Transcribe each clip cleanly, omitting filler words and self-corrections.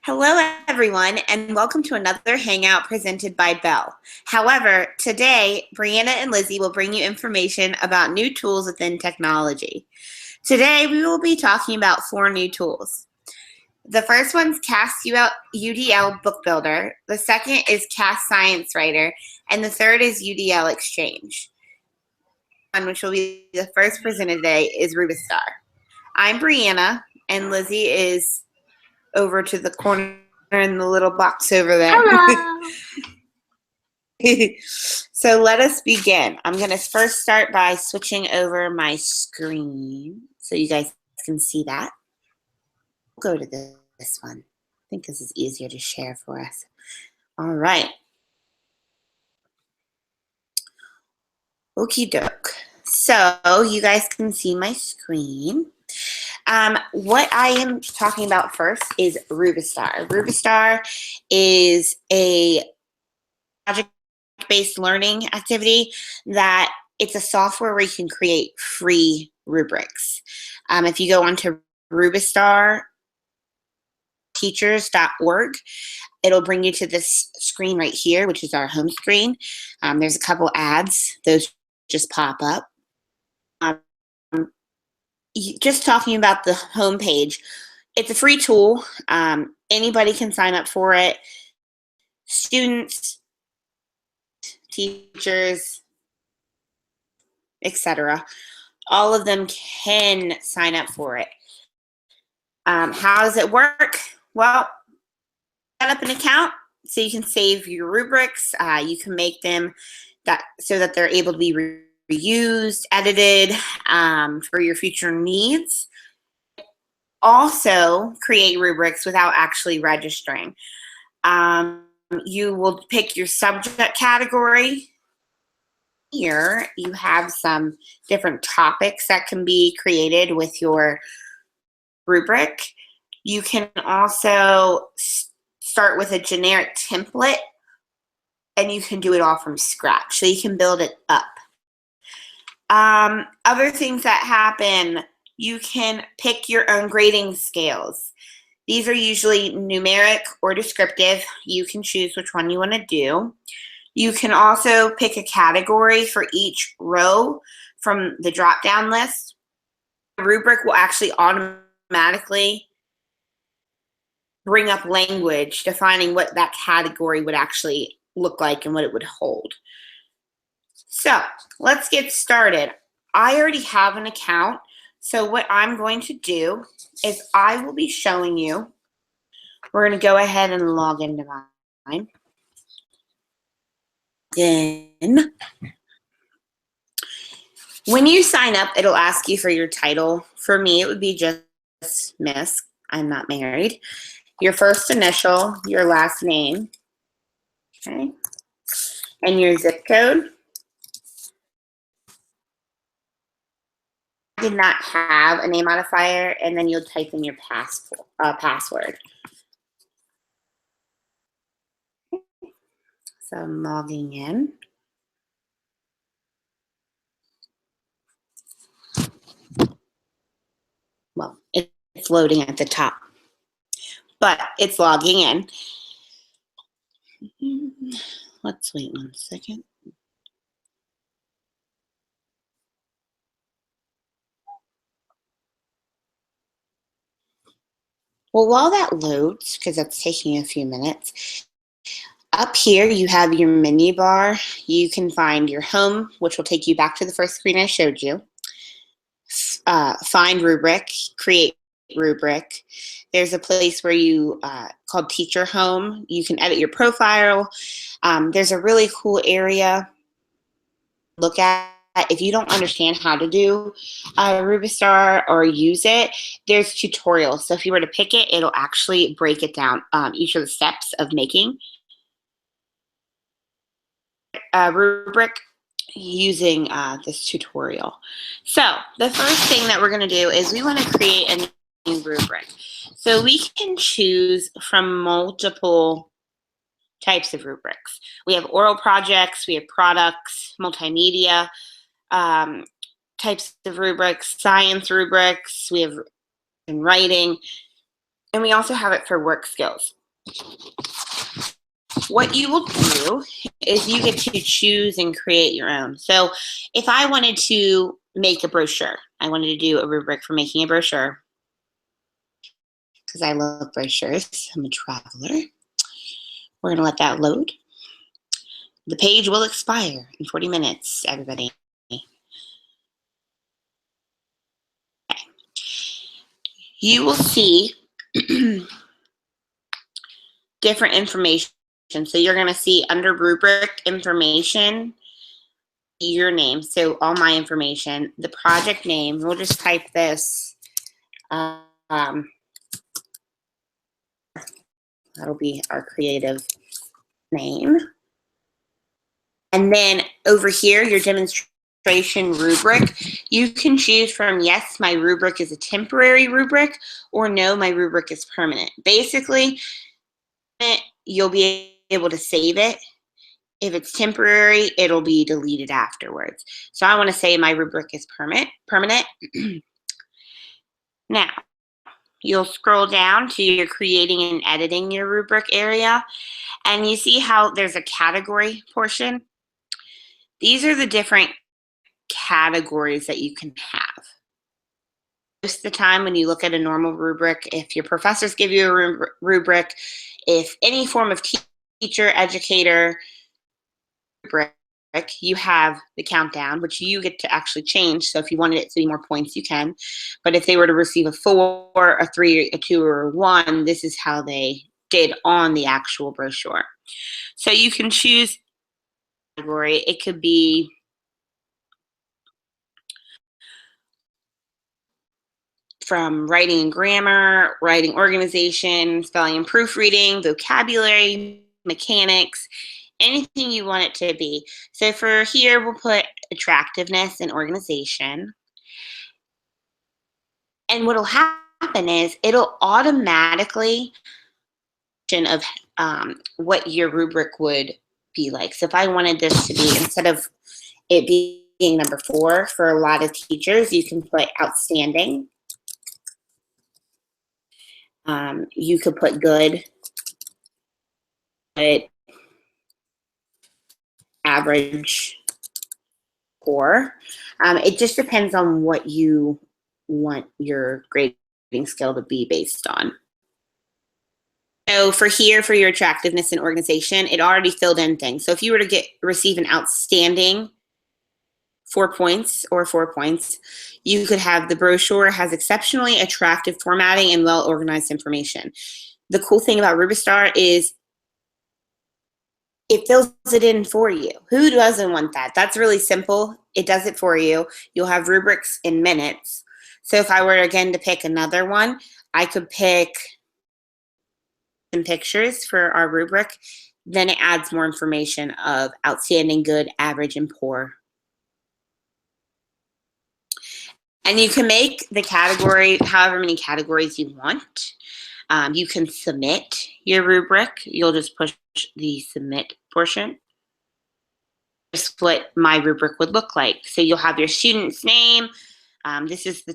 Hello, everyone, and welcome to another Hangout presented by Bell. However, today, Brianna and Lizzie will bring you information about new tools within technology. Today, we will be talking about 4 new tools. The first one's Cast UDL Book Builder. The second is Cast Science Writer, and the third is UDL Exchange. Which will be the first presented today is Rubistar. I'm Brianna, and Lizzie is over to the corner in the little box over there. Hello. So let us begin. I'm going to first start by switching over my screen so you guys can see that. We'll go to this one. I think this is easier to share for us. All right. Okie doke. So you guys can see my screen. What I am talking about first is Rubistar. Rubistar is a project-based learning activity that it's a software where you can create free rubrics. If you go onto rubistarteachers.org, it'll bring you to this screen right here, which is our home screen. There's a couple ads. Those just pop up. Just talking about the home page, it's a free tool. Anybody can sign up for it. Students, teachers, etc. All of them can sign up for it. How does it work? Well, set up an account so you can save your rubrics. You can make them so that they're able to be reused, edited for your future needs. Also create rubrics without actually registering. You will pick your subject category. Here you have some different topics that can be created with your rubric. You can also start with a generic template and you can do it all from scratch. So you can build it up. Other things that happen, you can pick your own grading scales. These are usually numeric or descriptive. You can choose which one you want to do. You can also pick a category for each row from the drop-down list. The rubric will actually automatically bring up language defining what that category would actually look like and what it would hold. So let's get started. I already have an account. So what I'm going to do is I will be showing you. We're going to go ahead and log into mine. Then when you sign up, it'll ask you for your title. For me, it would be just Miss. I'm not married. Your first initial, your last name, okay, and your zip code. Did not have a name modifier, and then you'll type in your password. So I'm logging in. Well, it's loading at the top, but it's logging in. Let's wait 1 second. Well, while that loads, because that's taking a few minutes, up here you have your menu bar. You can find your home, which will take you back to the first screen I showed you. Find rubric, create rubric. There's a place where you called Teacher Home. You can edit your profile. There's a really cool area to look at. If you don't understand how to do Rubistar or use it, there's tutorials. So if you were to pick it, it'll actually break it down, each of the steps of making a rubric using this tutorial. So the first thing that we're going to do is we want to create a new rubric. So we can choose from multiple types of rubrics. We have oral projects, we have products, multimedia, types of rubrics, science rubrics, we have in writing, and we also have it for work skills. What you will do is you get to choose and create your own. So if I wanted to make a brochure, I wanted to do a rubric for making a brochure, because I love brochures. I'm a traveler. We're going to let that load. The page will expire in 40 minutes, everybody. Okay. You will see different information. So you're going to see under rubric information, your name. So all my information, the project name. We'll just type this. That'll be our creative name. And then over here, your demonstration rubric, you can choose from, yes, my rubric is a temporary rubric, or no, my rubric is permanent. Basically, you'll be able to save it. If it's temporary, it'll be deleted afterwards. So I want to say my rubric is permanent. Now, you'll scroll down to your creating and editing your rubric area, and you see how there's a category portion. These are the different categories that you can have. Most of the time when you look at a normal rubric, if your professors give you a rubric, if any form of teacher, educator rubric, you have the countdown, which you get to actually change. So if you wanted it to be more points, you can. But if they were to receive a 4, a 3, a 2, or a 1, this is how they did on the actual brochure. So you can choose category. It could be from writing and grammar, writing organization, spelling and proofreading, vocabulary, mechanics, anything you want it to be. So for here, we'll put attractiveness and organization. And what'll happen is it'll automatically of what your rubric would be like. So if I wanted this to be, instead of it being number 4 for a lot of teachers, you can put outstanding. You could put good, average, poor. It just depends on what you want your grading scale to be based on. So for here, for your attractiveness and organization, it already filled in things. So if you were to receive an outstanding 4 points or 4 points, you could have the brochure has exceptionally attractive formatting and well-organized information. The cool thing about Rubistar is it fills it in for you. Who doesn't want that? That's really simple. It does it for you. You'll have rubrics in minutes. So if I were again to pick another one, I could pick some pictures for our rubric. Then it adds more information of outstanding, good, average, and poor. And you can make the category however many categories you want. You can submit your rubric. You'll just push the submit portion. This is what my rubric would look like. So you'll have your student's name. This is the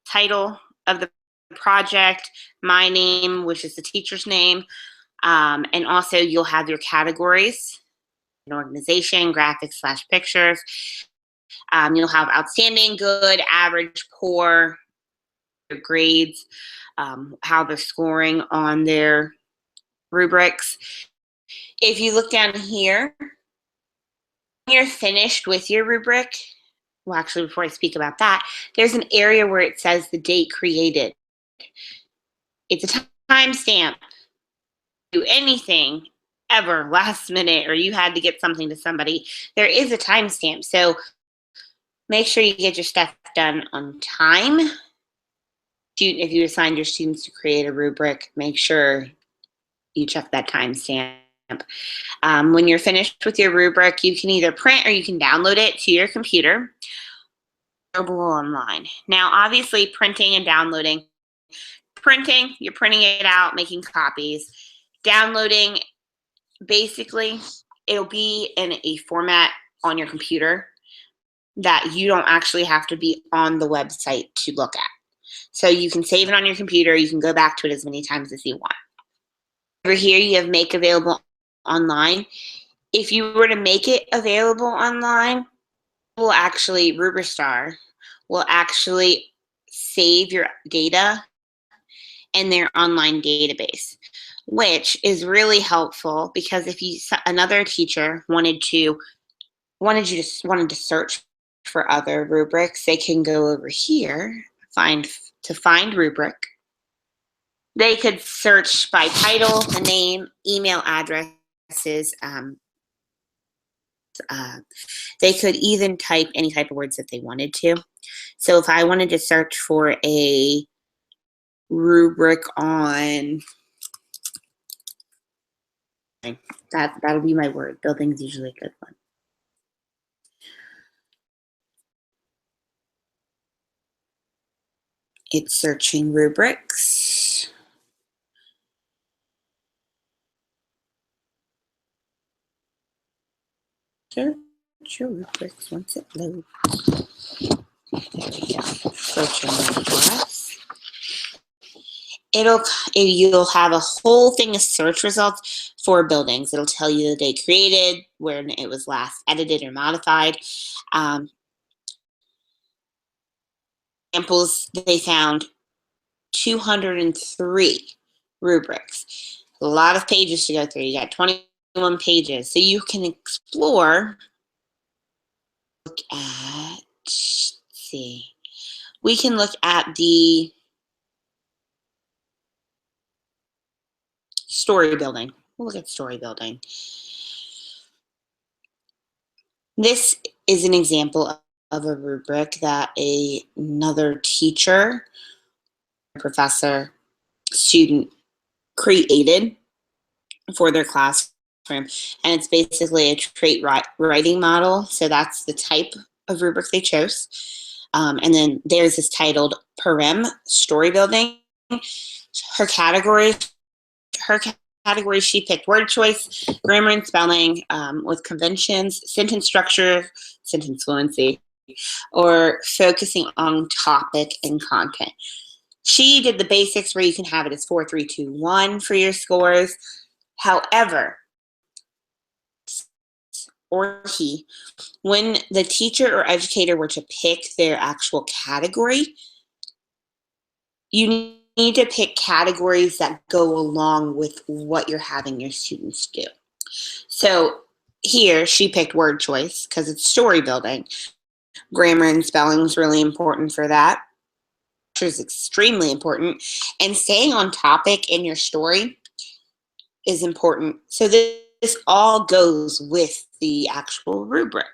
title of the project, my name, which is the teacher's name. And also you'll have your categories, an organization, graphics / pictures. You'll have outstanding, good, average, poor, your grades, how they're scoring on their rubrics. If you look down here, when you're finished with your rubric, well, actually, before I speak about that, there's an area where it says the date created. It's a timestamp. Do anything ever last minute, or you had to get something to somebody, there is a timestamp. So make sure you get your stuff done on time. If you assigned your students to create a rubric, make sure you check that timestamp. When you're finished with your rubric, you can either print or you can download it to your computer or online. Now, obviously, printing and downloading. Printing, you're printing it out, making copies. Downloading, basically, it'll be in a format on your computer that you don't actually have to be on the website to look at. So you can save it on your computer. You can go back to it as many times as you want. Over here, you have make available online. If you were to make it available online, will actually Ruberstar will actually save your data in their online database, which is really helpful because if you another teacher wanted to search for other rubrics, they can go over here, find rubric. They could search by title, the name, email addresses. They could even type any type of words that they wanted to. So if I wanted to search for a rubric on, that'll be my word. Building's usually a good one. It's searching rubrics. Search your rubrics once it loads. There we go. Searching rubrics. You'll have a whole thing of search results for buildings. It'll tell you the day created, when it was last edited or modified. Examples, they found 203 rubrics. A lot of pages to go through. You got 21 pages. So you can explore, look at, let's see. We can look at the story building. We'll look at story building. This is an example of a rubric that another teacher, professor, student created for their classroom. And it's basically a trait writing model. So that's the type of rubric they chose. And then theirs is titled Perem Story Building. Her category, she picked word choice, grammar and spelling, with conventions, sentence structure, sentence fluency, or focusing on topic and content. She did the basics where you can have it as 4, 3, 2, 1 for your scores. However, or he, when the teacher or educator were to pick their actual category, you need to pick categories that go along with what you're having your students do. So here she picked word choice because it's story building. Grammar and spelling is really important for that. Is extremely important, and staying on topic in your story is important. So this all goes with the actual rubric.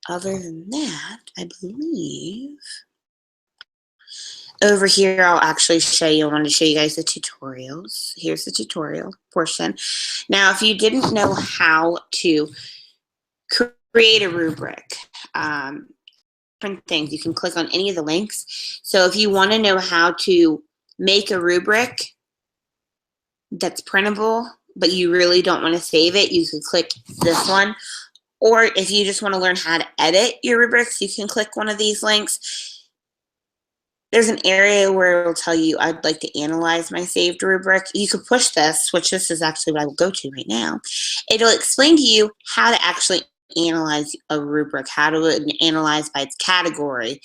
Other than that, I believe over here I'll actually show you. I wanted to show you guys the tutorials. Here's the tutorial portion. Now, if you didn't know how to create a rubric, different things, you can click on any of the links. So if you want to know how to make a rubric that's printable, but you really don't want to save it, you could click this one. Or if you just want to learn how to edit your rubrics, you can click one of these links. There's an area where it will tell you, I'd like to analyze my saved rubric. You could push this, which this is actually what I will go to right now. It'll explain to you how to actually analyze a rubric, how to analyze by its category.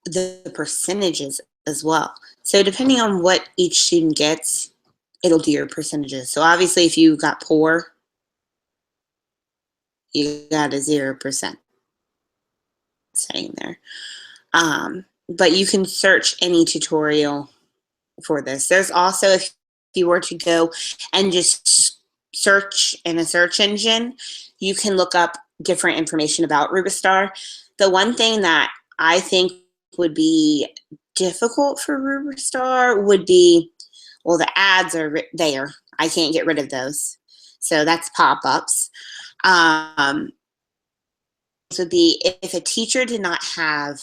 The percentages as well. So depending on what each student gets, it'll do your percentages. So obviously if you got poor, you got a 0% saying there. But you can search any tutorial for this. There's also, if you were to go and just search in a search engine, you can look up different information about Ruberstar. The one thing that I think would be difficult for Ruberstar would be, well, the ads are there. I can't get rid of those. So that's pop-ups. This would be if a teacher did not have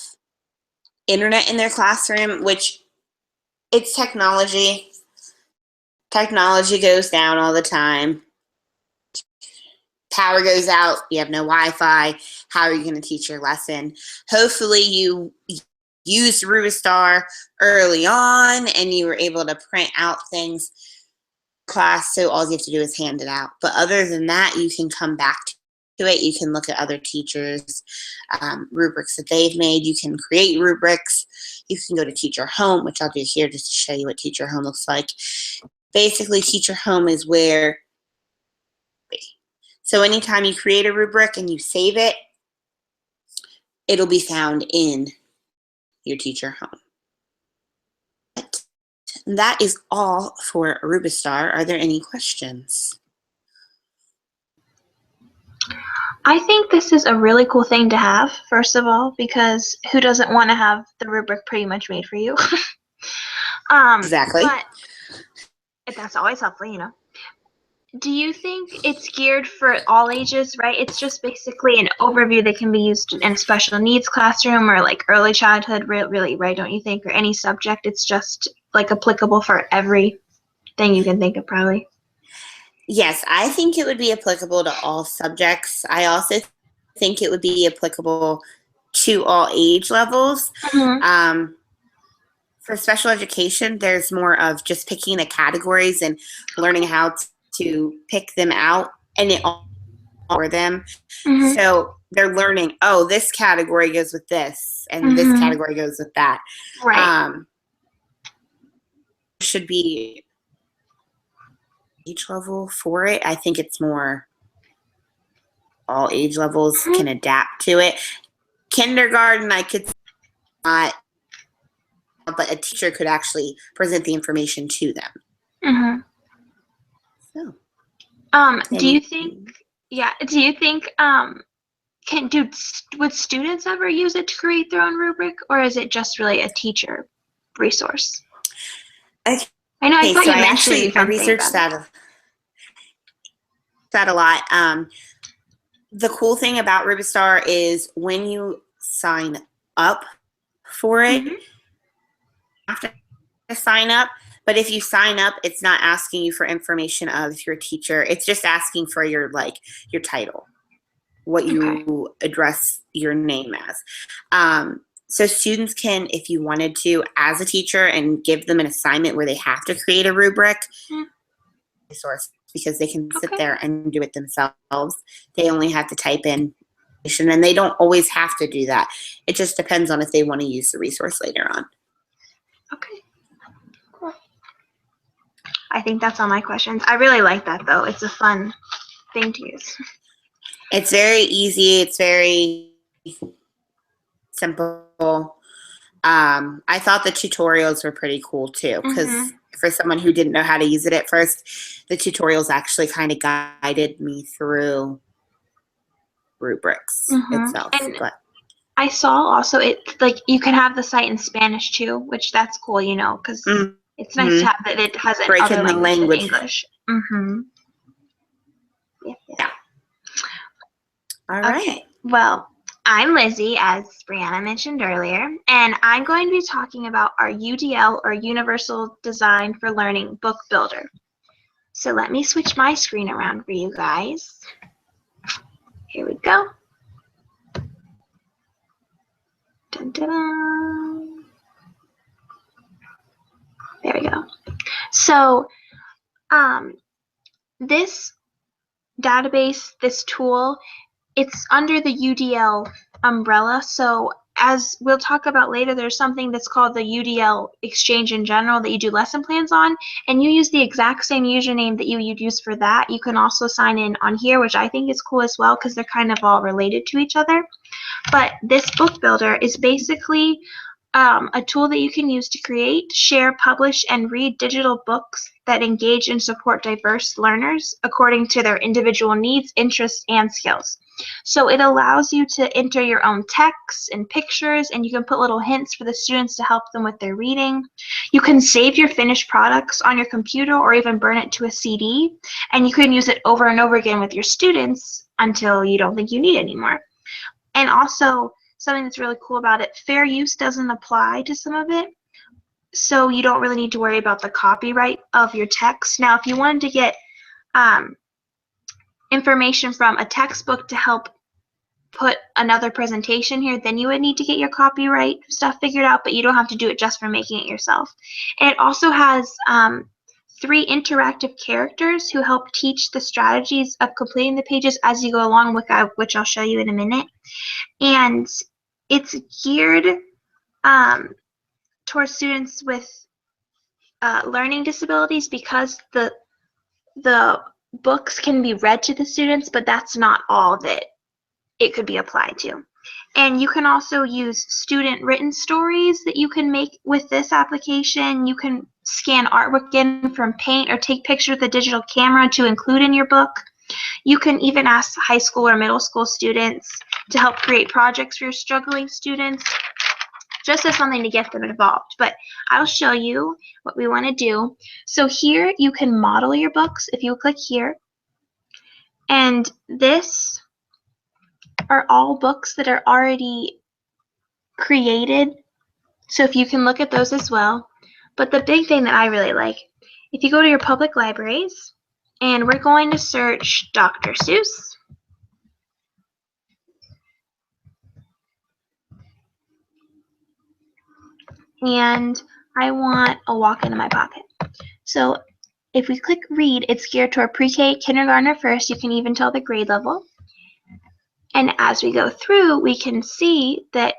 internet in their classroom, which it's technology. Technology goes down all the time. power goes out, you have no Wi-Fi, how are you going to teach your lesson? Hopefully you used Rubistar early on and you were able to print out things class, so all you have to do is hand it out. But other than that, you can come back to it. You can look at other teachers' rubrics that they've made. You can create rubrics. You can go to Teacher Home, which I'll do here just to show you what Teacher Home looks like. Basically, Teacher Home is where, so anytime you create a rubric and you save it, it'll be found in your Teacher Home. That is all for Rubistar. Are there any questions? I think this is a really cool thing to have, first of all, because who doesn't want to have the rubric pretty much made for you? Exactly. But that's always helpful, you know. Do you think it's geared for all ages, right? It's just basically an overview that can be used in a special needs classroom or like early childhood, really, right? Don't you think? Or any subject. It's just like applicable for everything you can think of, probably. Yes, I think it would be applicable to all subjects. I also think it would be applicable to all age levels. Mm-hmm. For special education, there's more of just picking the categories and learning how to pick them out, and it all for them. Mm-hmm. So they're learning, oh, this category goes with this, and this category goes with that. Right. Should be age level for it. I think it's more all age levels can adapt to it. Kindergarten, I could not, but a teacher could actually present the information to them. Mm-hmm. So, do you think would students ever use it to create their own rubric, or is it just really a teacher resource? okay, I know. I thought so you mentioned I researched that a lot. The cool thing about Rubistar is when you sign up for it, you have to sign up. But if you sign up, it's not asking you for information of your teacher. It's just asking for your title, what you address your name as. So students can, if you wanted to, as a teacher, and give them an assignment where they have to create a rubric, resource, because they can sit there and do it themselves. They only have to type in, and they don't always have to do that. It just depends on if they want to use the resource later on. Okay. Cool. I think that's all my questions. I really like that, though. It's a fun thing to use. It's very easy. It's very simple. I thought the tutorials were pretty cool too, because for someone who didn't know how to use it at first, the tutorials actually kind of guided me through rubrics itself. And I saw also you can have the site in Spanish too, which that's cool, you know, because it's nice to have that it has an other language than English. Yeah. All right. Okay. Well, I'm Lizzie, as Brianna mentioned earlier, and I'm going to be talking about our UDL, or Universal Design for Learning book builder. So let me switch my screen around for you guys. Here we go. Dun, dun, dun. There we go. So this database, this tool, it's under the UDL umbrella. So as we'll talk about later, there's something that's called the UDL Exchange in general that you do lesson plans on, and you use the exact same username that you'd use for that. You can also sign in on here, which I think is cool as well, because they're kind of all related to each other. But this book builder is basically a tool that you can use to create, share, publish, and read digital books that engage and support diverse learners according to their individual needs, interests, and skills. So it allows you to enter your own text and pictures, and you can put little hints for the students to help them with their reading. You can save your finished products on your computer or even burn it to a CD, and you can use it over and over again with your students until you don't think you need it anymore. And also, something that's really cool about it, fair use doesn't apply to some of it, so you don't really need to worry about the copyright of your text. Now, if you wanted to get information from a textbook to help put another presentation here, then you would need to get your copyright stuff figured out, but you don't have to do it just for making it yourself. And it also has 3 interactive characters who help teach the strategies of completing the pages as you go along, which I'll show you in a minute. And it's geared towards students with learning disabilities, because the books can be read to the students, but that's not all that it could be applied to. And you can also use student written stories that you can make with this application. You can scan artwork in from Paint or take pictures with a digital camera to include in your book. You can even ask high school or middle school students to help create projects for your struggling students, just as something to get them involved. But I'll show you what we want to do. So here you can model your books if you click here. And this are all books that are already created. So if you can look at those as well. But the big thing that I really like, if you go to your public libraries, and we're going to search Dr. Seuss. And I want a walk into my pocket. So if we click read, it's geared toward pre-K, kindergartner first. You can even tell the grade level. And as we go through, we can see that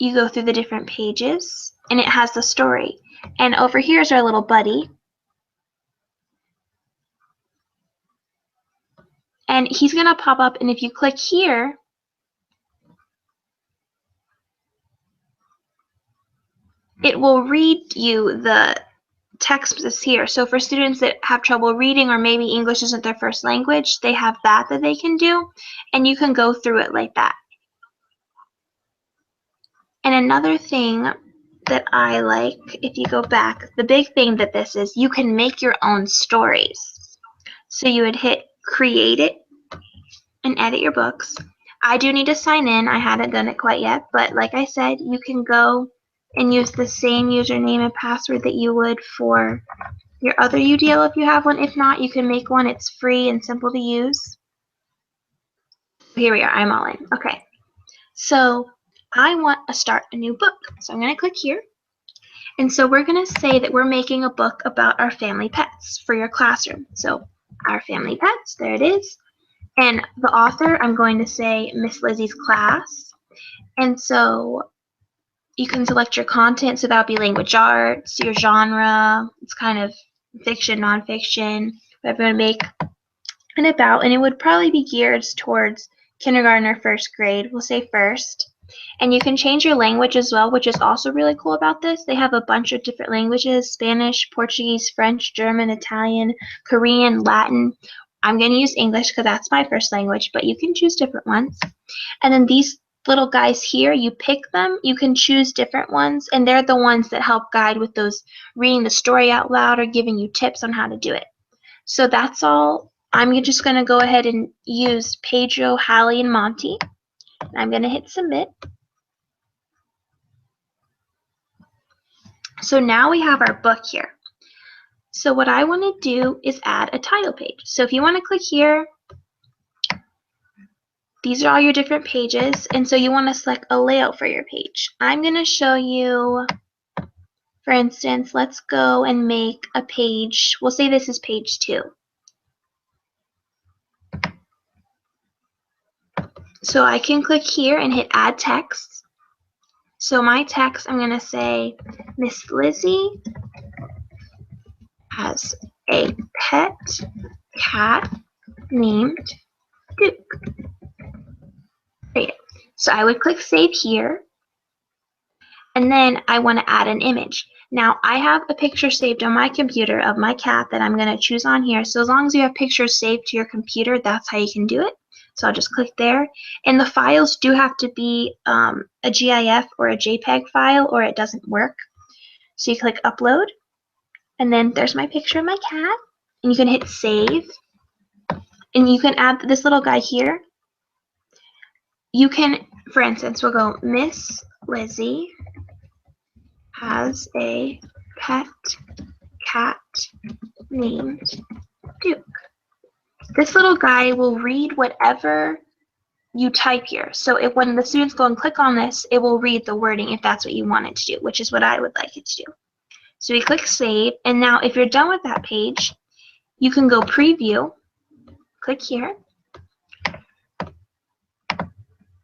you go through the different pages and it has the story. And over here is our little buddy. And he's going to pop up, and if you click here, it will read you the text that's here. So for students that have trouble reading, or maybe English isn't their first language, they have that they can do, and you can go through it like that. And another thing that I like, if you go back, the big thing that this is, you can make your own stories. So you would hit create it and edit your books. I do need to sign in. I haven't done it quite yet, but like I said, you can go and use the same username and password that you would for your other UDL if you have one. If not, you can make one. It's free and simple to use. Here we are. I'm all in. Okay. So I want to start a new book. So I'm going to click here. And so we're going to say that we're making a book about our family pets for your classroom. So our family pets, there it is. And the author, I'm going to say Miss Lizzie's class. And so you can select your content. So that'll be language arts, your genre. It's kind of fiction, nonfiction, whatever you want to make an about. And it would probably be geared towards kindergarten or first grade. We'll say first. And you can change your language as well, which is also really cool about this. They have a bunch of different languages: Spanish, Portuguese, French, German, Italian, Korean, Latin. I'm going to use English because that's my first language, but you can choose different ones. And then these little guys here, you pick them, you can choose different ones, and they're the ones that help guide with those reading the story out loud or giving you tips on how to do it. So that's all. I'm just going to go ahead and use Pedro, Hallie, and Monty. I'm going to hit submit. So now we have our book here. So what I want to do is add a title page. So if you want to click here, these are all your different pages, and so you want to select a layout for your page. I'm going to show you, for instance, let's go and make a page. We'll say this is page 2. So I can click here and hit add text. So my text, I'm going to say Miss Lizzie has a pet cat named Duke. Great. So I would click save here, and then I want to add an image. Now I have a picture saved on my computer of my cat that I'm going to choose on here. So as long as you have pictures saved to your computer, that's how you can do it. So I'll just click there. And the files do have to be a GIF or a JPEG file, or it doesn't work. So you click upload, and then there's my picture of my cat, and you can hit save, and you can add this little guy here. You can, for instance, we'll go Miss Lizzie has a pet cat named Duke. This little guy will read whatever you type here. So if when the students go and click on this, it will read the wording if that's what you want it to do, which is what I would like it to do. So we click save, and now if you're done with that page, you can go preview, click here,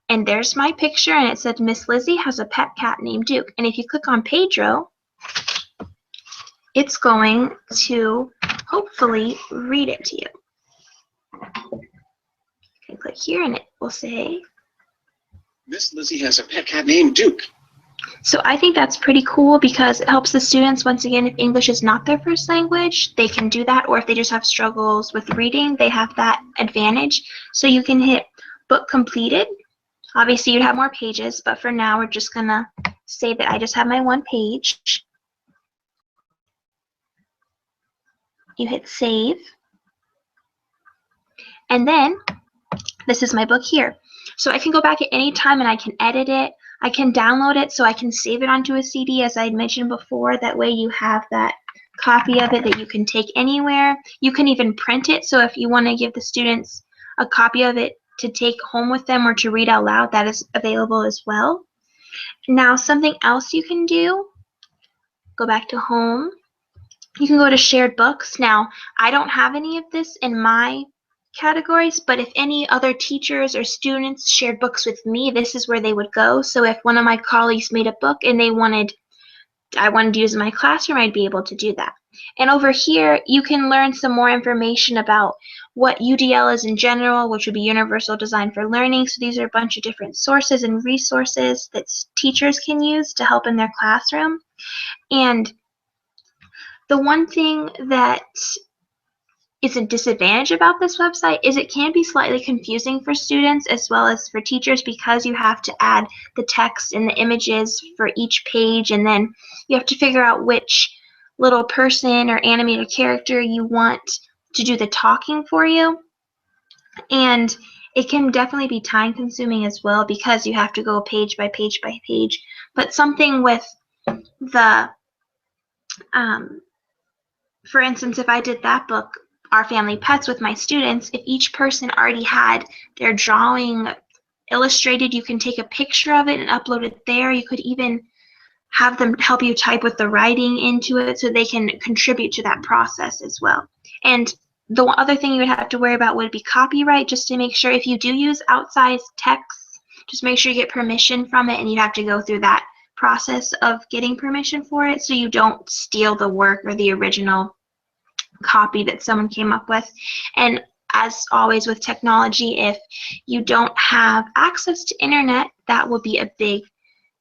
and there's my picture, and it said Miss Lizzie has a pet cat named Duke. And if you click on Pedro, it's going to hopefully read it to you. You can click here, and it will say, Miss Lizzie has a pet cat named Duke. So I think that's pretty cool because it helps the students, once again, if English is not their first language, they can do that, or if they just have struggles with reading, they have that advantage. So you can hit book completed. Obviously, you'd have more pages, but for now, we're just going to say that I just have my one page. You hit save. And then, this is my book here. So I can go back at any time and I can edit it. I can download it so I can save it onto a CD, as I had mentioned before. That way you have that copy of it that you can take anywhere. You can even print it. So if you want to give the students a copy of it to take home with them or to read out loud, that is available as well. Now, something else you can do, go back to home. You can go to shared books. Now, I don't have any of this in my categories, but if any other teachers or students shared books with me, this is where they would go. So if one of my colleagues made a book and I wanted to use in my classroom, I'd be able to do that. And over here, you can learn some more information about what UDL is in general, which would be Universal Design for Learning. So these are a bunch of different sources and resources that teachers can use to help in their classroom. And the one thing that is a disadvantage about this website is it can be slightly confusing for students as well as for teachers, because you have to add the text and the images for each page, and then you have to figure out which little person or animated character you want to do the talking for you. And it can definitely be time consuming as well, because you have to go page by page by page. But something with the for instance, if I did that book, Our Family Pets, with my students, if each person already had their drawing illustrated, you can take a picture of it and upload it there. You could even have them help you type with the writing into it so they can contribute to that process as well. And the other thing you would have to worry about would be copyright, just to make sure if you do use outsized text, just make sure you get permission from it, and you have to go through that process of getting permission for it so you don't steal the work or the original copy that someone came up with. And as always with technology, if you don't have access to internet, that will be a big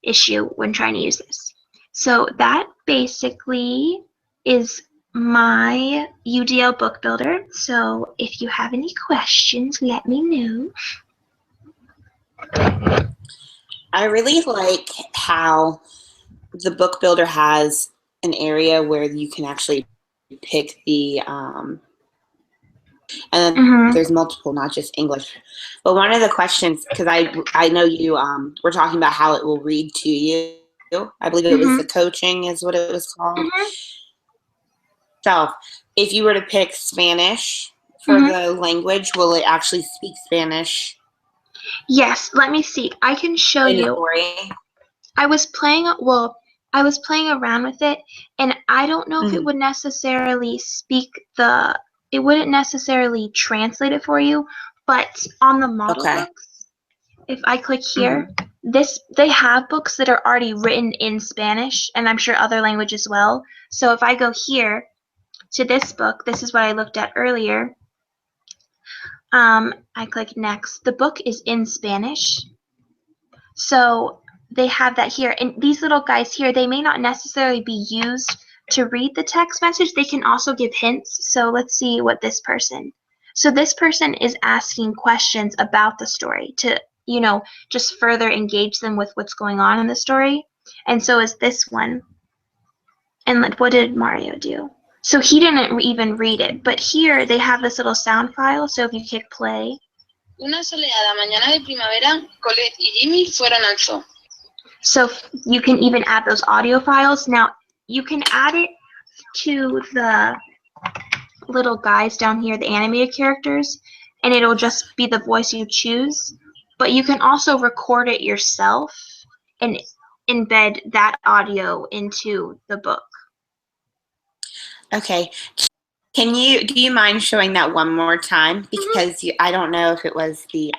issue when trying to use this. So that basically is my UDL book builder. So if you have any questions, let me know. I really like how the book builder has an area where you can actually pick the and then there's multiple, not just English. But one of the questions, because I know you were talking about how it will read to you. I believe it was the coaching is what it was called. So if you were to pick Spanish for the language, will it actually speak Spanish? Yes, let me see. I can show you. I was playing around with it, and I don't know if it would necessarily it wouldn't necessarily translate it for you, but on the model books, if I click here, they have books that are already written in Spanish, and I'm sure other languages as well. So if I go here to this book, this is what I looked at earlier. I click next. The book is in Spanish. So they have that here. And these little guys here, they may not necessarily be used to read the text message. They can also give hints. So let's see what this person. So this person is asking questions about the story to, just further engage them with what's going on in the story. And so is this one. And what did Mario do? So he didn't even read it. But here they have this little sound file. So if you click play. Una soleada mañana de primavera, Colette y Jimmy fueron al zoo. So you can even add those audio files. Now, you can add it to the little guys down here, the animated characters, and it'll just be the voice you choose. But you can also record it yourself and embed that audio into the book. Okay. Do you mind showing that one more time? Because I don't know if it was the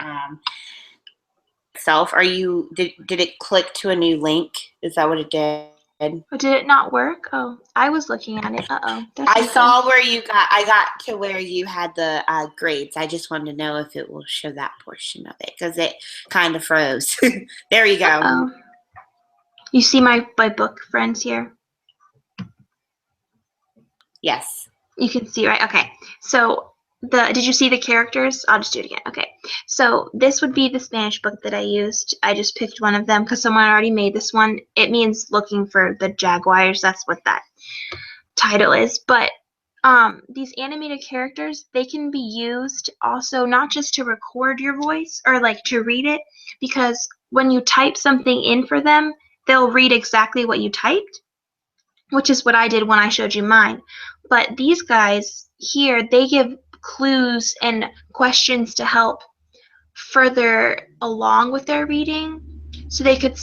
itself. Did it click to a new link? Is that what it did? But did it not work? Oh, I was looking at it. I saw where I got to where you had the grades. I just wanted to know if it will show that portion of it because it kind of froze. There you go. Oh, you see my book friends here? Yes. You can see, right? Okay. So did you see the characters? I'll just do it again. Okay. So this would be the Spanish book that I used. I just picked one of them because someone already made this one. It means looking for the jaguars. That's what that title is. But these animated characters, they can be used also not just to record your voice or like to read it, because when you type something in for them, they'll read exactly what you typed, which is what I did when I showed you mine. But these guys here, they give clues and questions to help further along with their reading. So they could,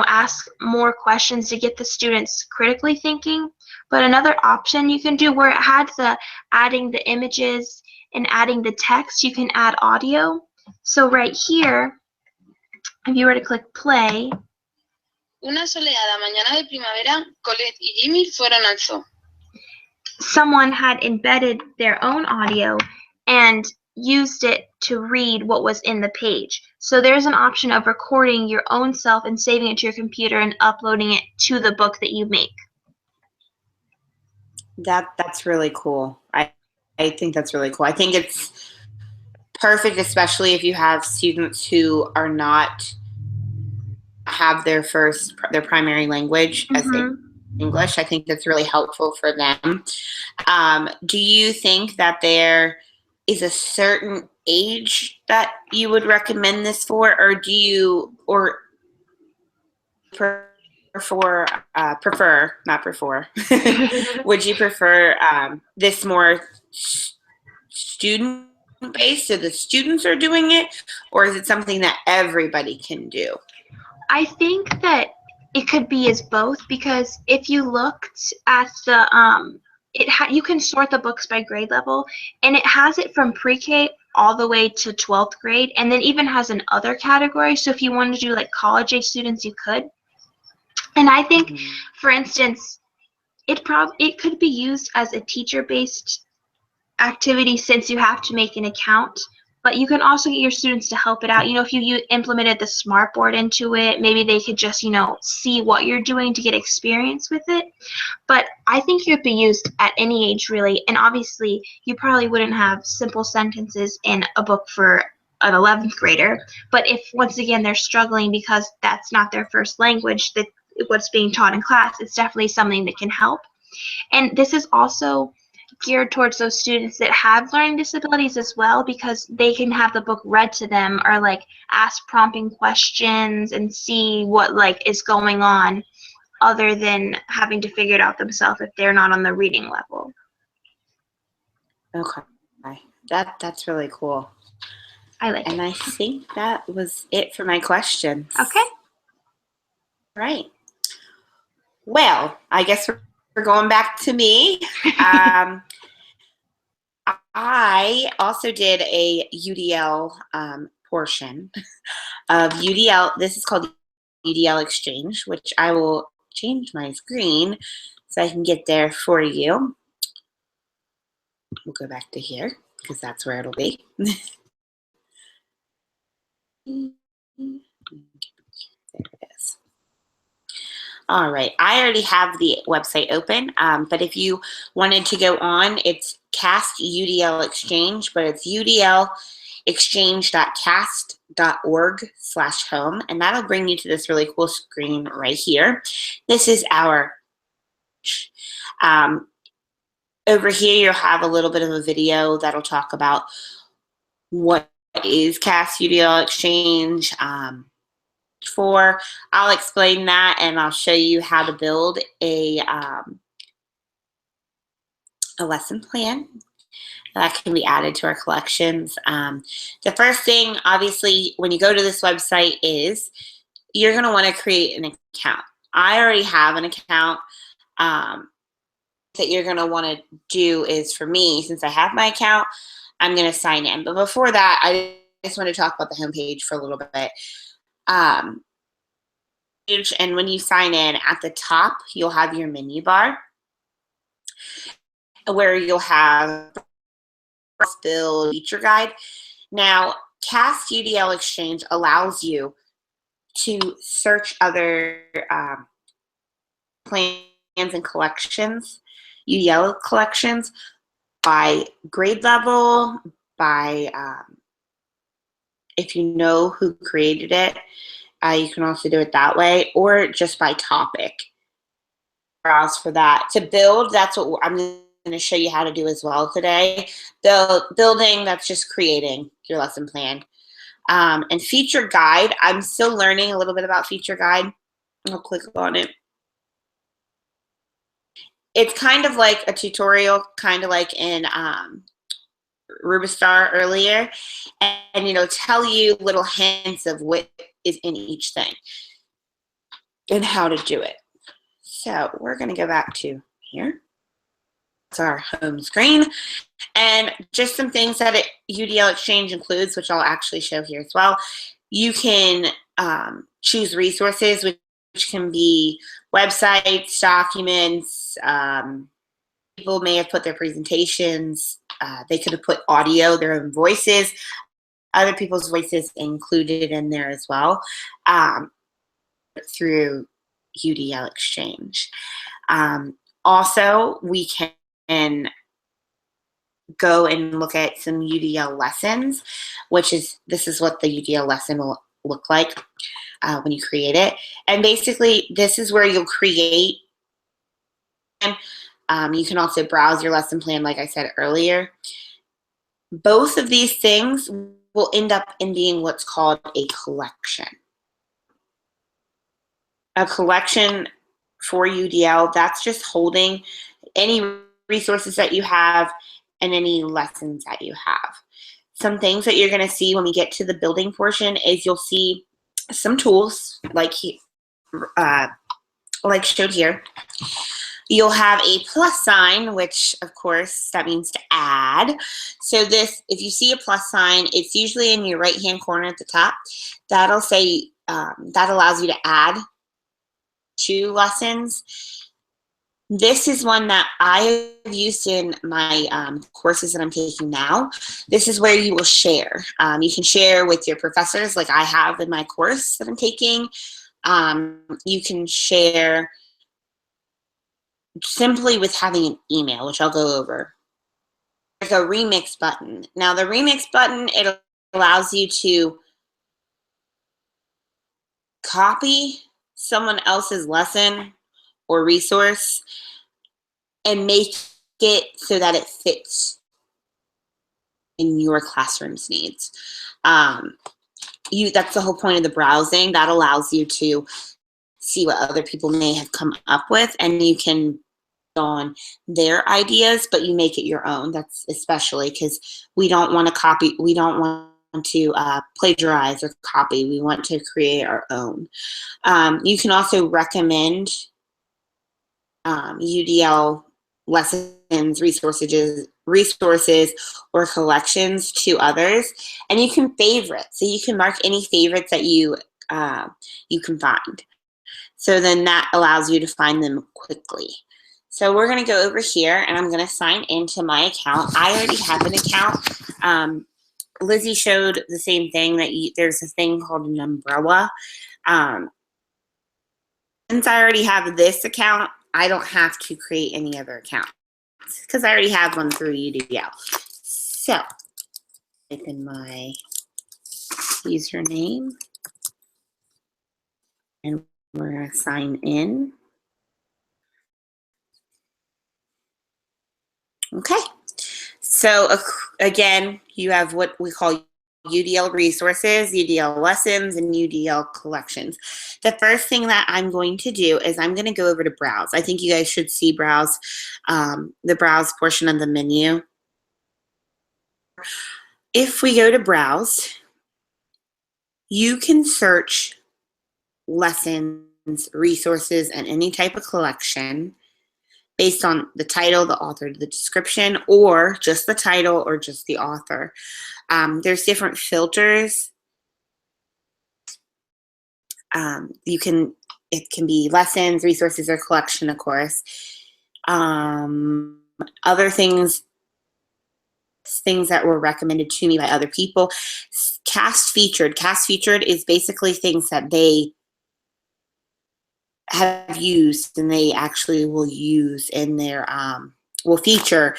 ask more questions to get the students critically thinking. But another option you can do where it had the adding the images and adding the text, you can add audio. So right here, if you were to click play. Una soleada mañana de primavera, Colette y Jimmy fueron al zoo. Someone had embedded their own audio and used it to read what was in the page. So there's an option of recording your own self and saving it to your computer and uploading it to the book that you make. That's really cool. I think that's really cool. I think it's perfect, especially if you have students who are not have their primary language as English. I think that's really helpful for them. Do you think that there is a certain age that you would recommend this for, or do you would you prefer this more student based, so the students are doing it, or is it something that everybody can do? I think that it could be as both, because if you looked at the you can sort the books by grade level, and it has it from pre-K all the way to 12th grade, and then even has an other category. So if you wanted to do like college age students, you could. And I think, for instance, it could be used as a teacher-based activity, since you have to make an account. But you can also get your students to help it out. If you implemented the smartboard into it, maybe they could just, see what you're doing to get experience with it. But I think it could be used at any age, really. And obviously, you probably wouldn't have simple sentences in a book for an 11th grader. But if, once again, they're struggling because that's not their first language, that what's being taught in class, it's definitely something that can help. And this is also geared towards those students that have learning disabilities as well, because they can have the book read to them, or like ask prompting questions and see what is going on, other than having to figure it out themselves if they're not on the reading level. Okay, that's really cool. I like it. And I think that was it for my questions. Okay. Right. Well, I guess we're going back to me. I also did a UDL portion of UDL. This is called UDL Exchange, which I will change my screen so I can get there for you. We'll go back to here because that's where it'll be. There it is. All right, I already have the website open, but if you wanted to go on, it's Cast UDL Exchange, but it's udlexchange.cast.org/home, and that'll bring you to this really cool screen right here. This is our, over here you'll have a little bit of a video that'll talk about what is Cast UDL Exchange, I'll explain that, and I'll show you how to build a lesson plan that can be added to our collections. The first thing, obviously, when you go to this website is you're going to want to create an account. I already have an account. That you're going to want to do is, for me, since I have my account, I'm going to sign in. But before that, I just want to talk about the homepage for a little bit. And when you sign in, at the top, you'll have your menu bar where you'll have build feature guide. Now, Cast UDL Exchange allows you to search other plans and collections, UDL collections, by grade level, by if you know who created it, you can also do it that way, or just by topic. Browse for that. To build, that's what I'm going to show you how to do as well today. Building, that's just creating your lesson plan. And feature guide, I'm still learning a little bit about feature guide. I'll click on it. It's kind of like a tutorial, kind of like in Rubistar earlier, and you know, tell you little hints of what is in each thing and how to do it. So we're going to go back to here. It's our home screen, and just some things that UDL Exchange includes, which I'll actually show here as well. You can choose resources, which can be websites, documents. People may have put their presentations. They could have put audio, their own voices, other people's voices included in there as well through UDL Exchange. Also, we can go and look at some UDL lessons, this is what the UDL lesson will look like when you create it. And basically, this is where you'll create. You can also browse your lesson plan, like I said earlier. Both of these things will end up in being what's called a collection. A collection for UDL, that's just holding any resources that you have and any lessons that you have. Some things that you're going to see when we get to the building portion is you'll see some tools like showed here. You'll have a plus sign, which of course that means to add. So this, if you see a plus sign, it's usually in your right-hand corner at the top. That'll say, that allows you to add 2 lessons. This is one that I have used in my courses that I'm taking now. This is where you will share. You can share with your professors like I have in my course that I'm taking. You can share simply with having an email, which I'll go over. There's a remix button. Now the remix button, it allows you to copy someone else's lesson or resource and make it so that it fits in your classroom's needs. That's the whole point of the browsing. That allows you to see what other people may have come up with, and you can on their ideas, but you make it your own. That's especially because we don't want to copy, we don't want to plagiarize or copy. We want to create our own. You can also recommend UDL lessons, resources, or collections to others, and you can favorite. So you can mark any favorites that you can find. So then that allows you to find them quickly. So we're going to go over here, and I'm going to sign into my account. I already have an account. Lizzie showed the same thing, that there's a thing called an umbrella. Since I already have this account, I don't have to create any other account because I already have one through UDL. So type in my username, and we're going to sign in. Okay, so again, you have what we call UDL resources, UDL lessons, and UDL collections. The first thing that I'm going to do is I'm going to go over to browse. I think you guys should see browse, the browse portion of the menu. if we go to browse, you can search lessons, resources, and any type of collection based on the title, the author, the description, or just the title or just the author. There's different filters. It can be lessons, resources, or collection, of course. Other things that were recommended to me by other people. Cast featured. Cast featured is basically things that they have used and they actually will use in their will feature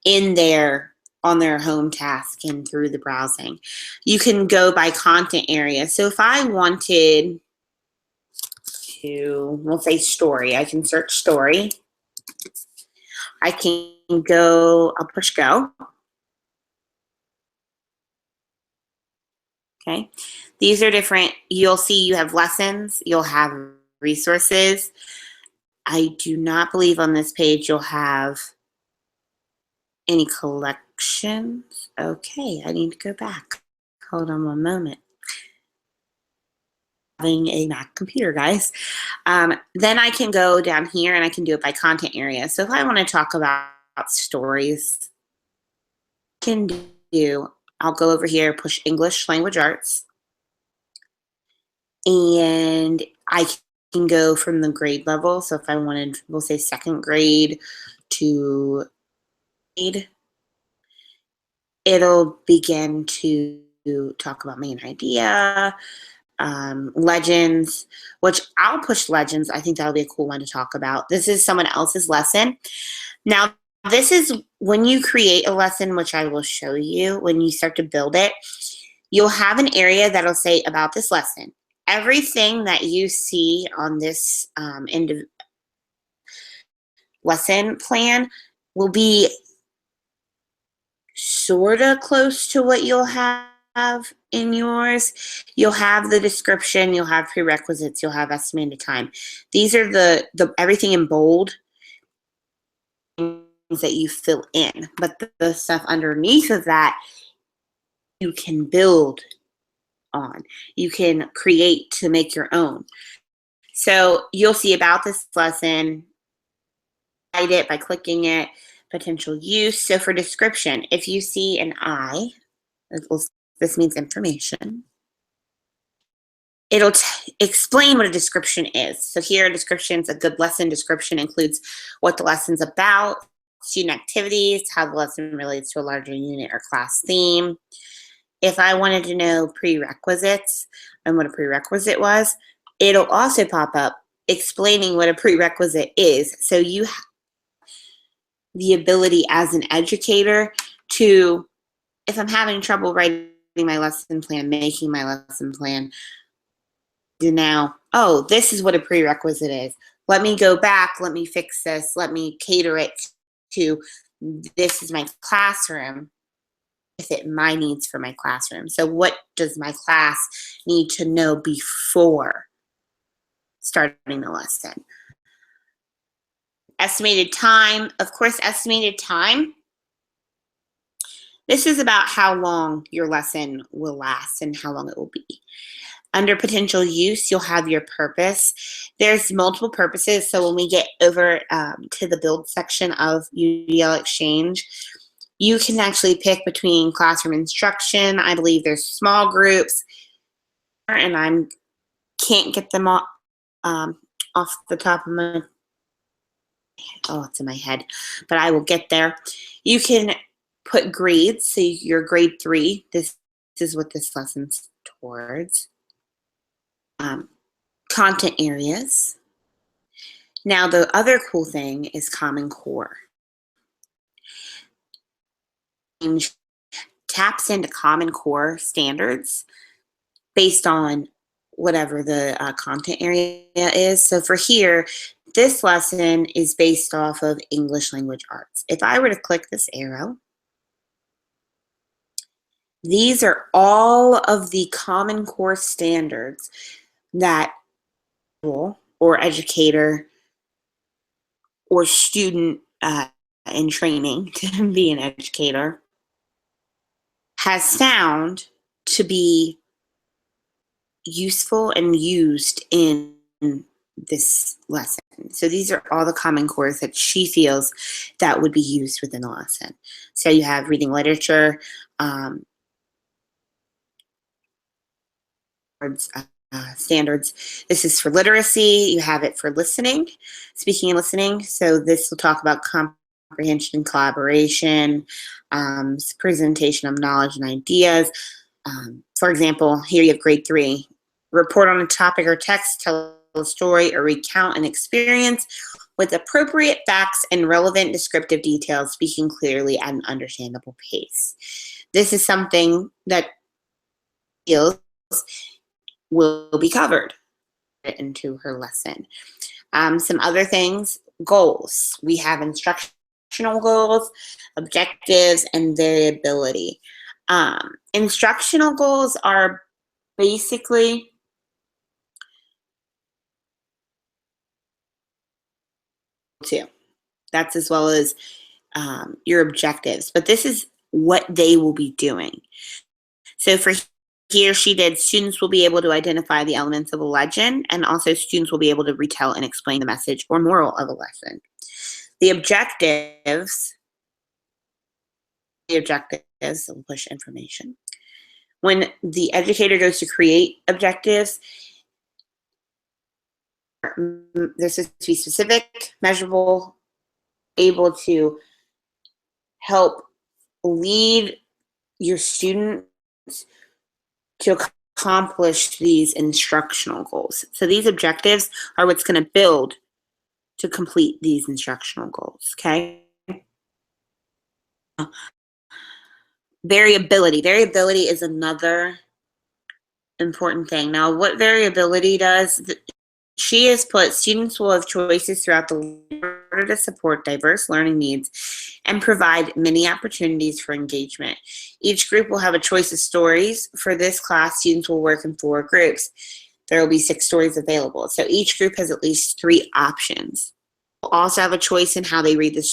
in their on their home task and through the browsing. You can go by content area. So if I wanted to, we'll say story, I can search story. I can go, I'll push go. Okay, these are different. You'll see you have lessons, you'll have resources. I do not believe on this page you'll have any collections. Okay, I need to go back. Hold on one moment. Having a Mac computer, guys. Then I can go down here and I can do it by content area. So if I want to talk about stories, I'll go over here, push English Language Arts, and I can go from the grade level. So if I wanted, we'll say second grade to grade, it'll begin to talk about main idea, legends, which I'll push legends. I think that'll be a cool one to talk about. This is someone else's lesson. Now, this is when you create a lesson, which I will show you when you start to build it. You'll have an area that'll say about this lesson. Everything that you see on this lesson plan will be sort of close to what you'll have in yours. You'll have the description, you'll have prerequisites, you'll have estimated time. These are the everything in bold that you fill in, but the stuff underneath of that you can build on. You can create to make your own. So you'll see about this lesson, write it by clicking it, potential use. So for description, if you see an I, this means information. It'll explain what a description is. So here, a description is a good lesson. Description includes what the lesson's about, student activities, how the lesson relates to a larger unit or class theme. If I wanted to know prerequisites and what a prerequisite was, it'll also pop up explaining what a prerequisite is. So you have the ability as an educator to, if I'm having trouble writing my lesson plan, making my lesson plan, now, oh, this is what a prerequisite is. Let me go back, let me fix this, let me cater it to, this is my classroom, fit my needs for my classroom. So what does my class need to know before starting the lesson? Estimated time, of course, estimated time. This is about how long your lesson will last and how long it will be. Under potential use, you'll have your purpose. There's multiple purposes. So when we get over to the build section of UDL Exchange, you can actually pick between classroom instruction. I believe there's small groups, and I can't get them off the top of my, oh, it's in my head, but I will get there. You can put grades. So your grade 3, this is what this lesson's towards. Content areas. Now, the other cool thing is Common Core. Taps into Common Core standards based on whatever the content area is. So for here, this lesson is based off of English Language Arts. If I were to click this arrow, these are all of the Common Core standards that or educator or student in training to be an educator has found to be useful and used in this lesson. So these are all the Common Cores that she feels that would be used within the lesson. So you have reading literature, standards. This is for literacy. You have it for listening, speaking and listening. So this will talk about comprehension and collaboration, presentation of knowledge and ideas. For example, here you have grade 3. Report on a topic or text, tell a story, or recount an experience with appropriate facts and relevant descriptive details, speaking clearly at an understandable pace. This is something that feels will be covered into her lesson. Some other things, goals. We have instructional goals, objectives, and variability. Instructional goals are basically too. That's as well as your objectives. But this is what they will be doing. So for here, she did, students will be able to identify the elements of a legend, and also students will be able to retell and explain the message or moral of a lesson. The objectives will push information. When the educator goes to create objectives, this is to be specific, measurable, able to help lead your students to accomplish these instructional goals. So these objectives are what's going to build to complete these instructional goals, okay? Variability. Variability is another important thing. Now, what variability does, she has put students will have choices throughout the in order to support diverse learning needs and provide many opportunities for engagement. Each group will have a choice of stories. For this class, students will work in 4 groups. There will be 6 stories available. So each group has at least 3 options. They'll also have a choice in how they read the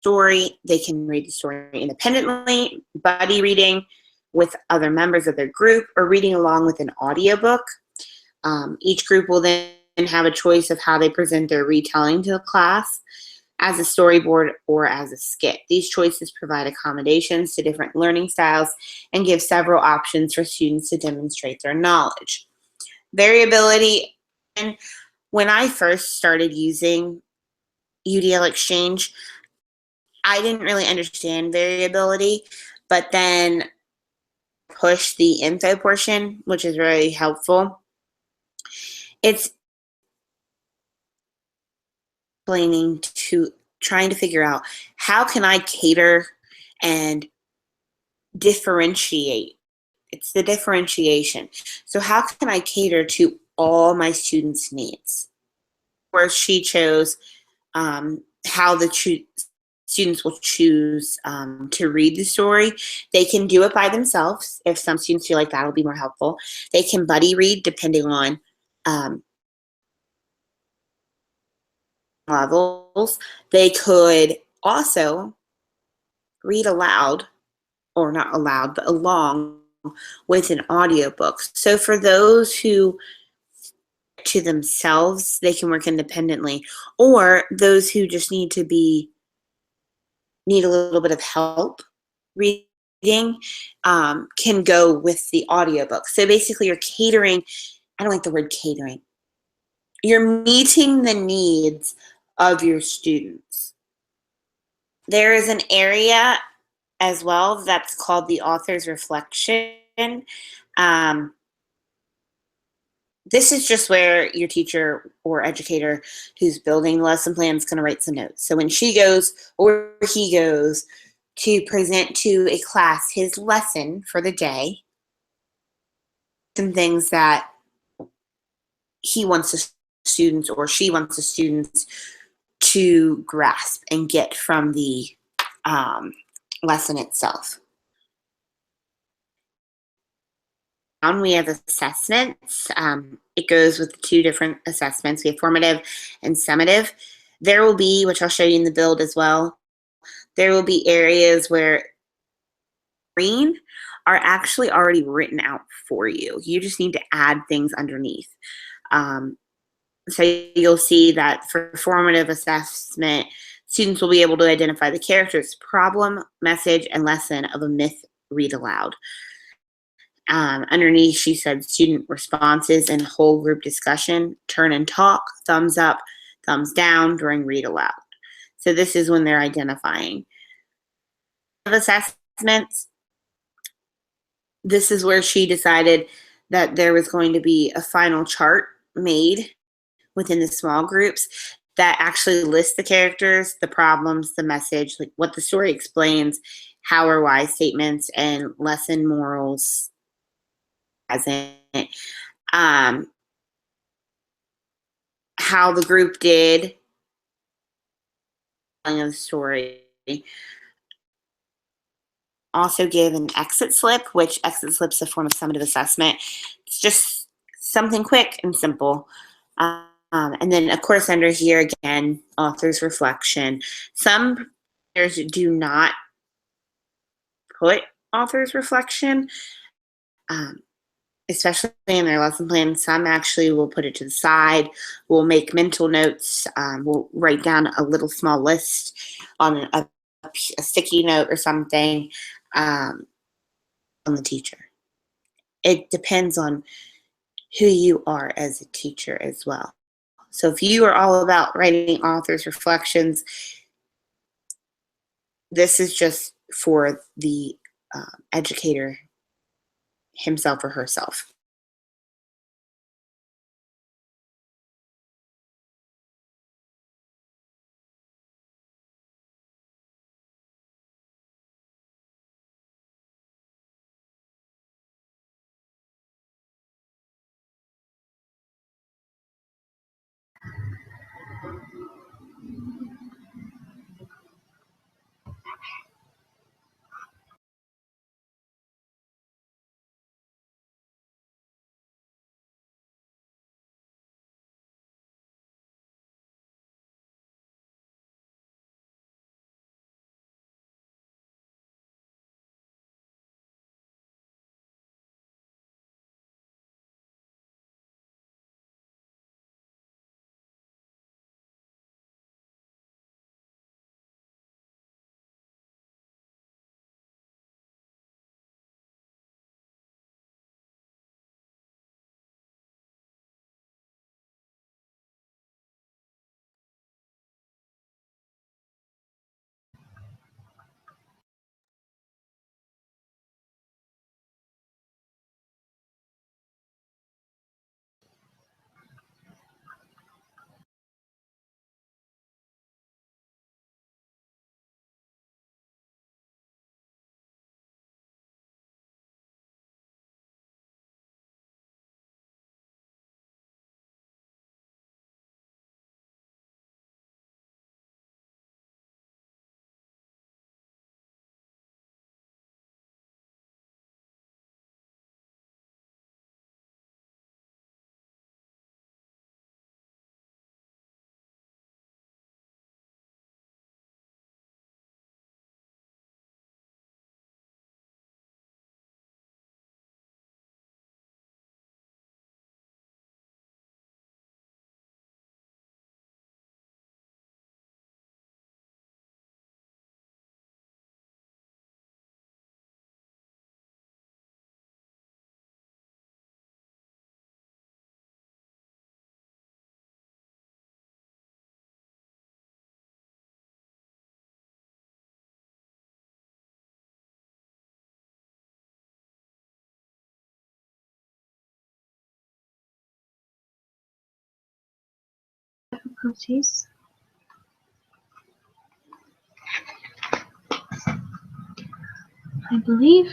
story. They can read the story independently, buddy reading with other members of their group, or reading along with an audiobook. Each group will then have a choice of how they present their retelling to the class, as a storyboard or as a skit. These choices provide accommodations to different learning styles and give several options for students to demonstrate their knowledge. Variability, and when I first started using UDL Exchange, I didn't really understand variability, but then push the info portion, which is really helpful. It's explaining to trying to figure out how can I cater and differentiate. It's the differentiation. So how can I cater to all my students' needs? Where she chose how the students will choose to read the story. They can do it by themselves if some students feel like that will be more helpful. They can buddy read depending on levels. They could also read aloud, or not aloud, but along with an audiobook. So for those who to themselves, they can work independently, or those who just need a little bit of help reading can go with the audiobook. So basically you're catering, I don't like the word catering, you're meeting the needs of your students. There is an area as well that's called the author's reflection. This is just where your teacher or educator who's building the lesson plan is going to write some notes. So when she goes or he goes to present to a class his lesson for the day, some things that he wants the students or she wants the students to grasp and get from the lesson itself. We have assessments. It goes with 2 different assessments. We have formative and summative. There will be, which I'll show you in the build as well, there will be areas where green are actually already written out for you. You just need to add things underneath. So you'll see that for formative assessment, students will be able to identify the character's problem, message, and lesson of a myth read aloud. Underneath, she said student responses and whole group discussion, turn and talk, thumbs up, thumbs down during read aloud. So this is when they're identifying. Assessments, this is where she decided that there was going to be a final chart made within the small groups that actually lists the characters, the problems, the message, like what the story explains, how or why statements, and lesson morals as in how the group did telling the story. Also give an exit slip, which exit slip's a form of summative assessment. It's just something quick and simple. And then, of course, under here, again, author's reflection. Some do not put author's reflection, especially in their lesson plan. Some actually will put it to the side. We'll make mental notes. We'll write down a little small list on a sticky note or something on the teacher. It depends on who you are as a teacher as well. So if you are all about writing author's reflections, this is just for the educator himself or herself. Difficulties. I believe.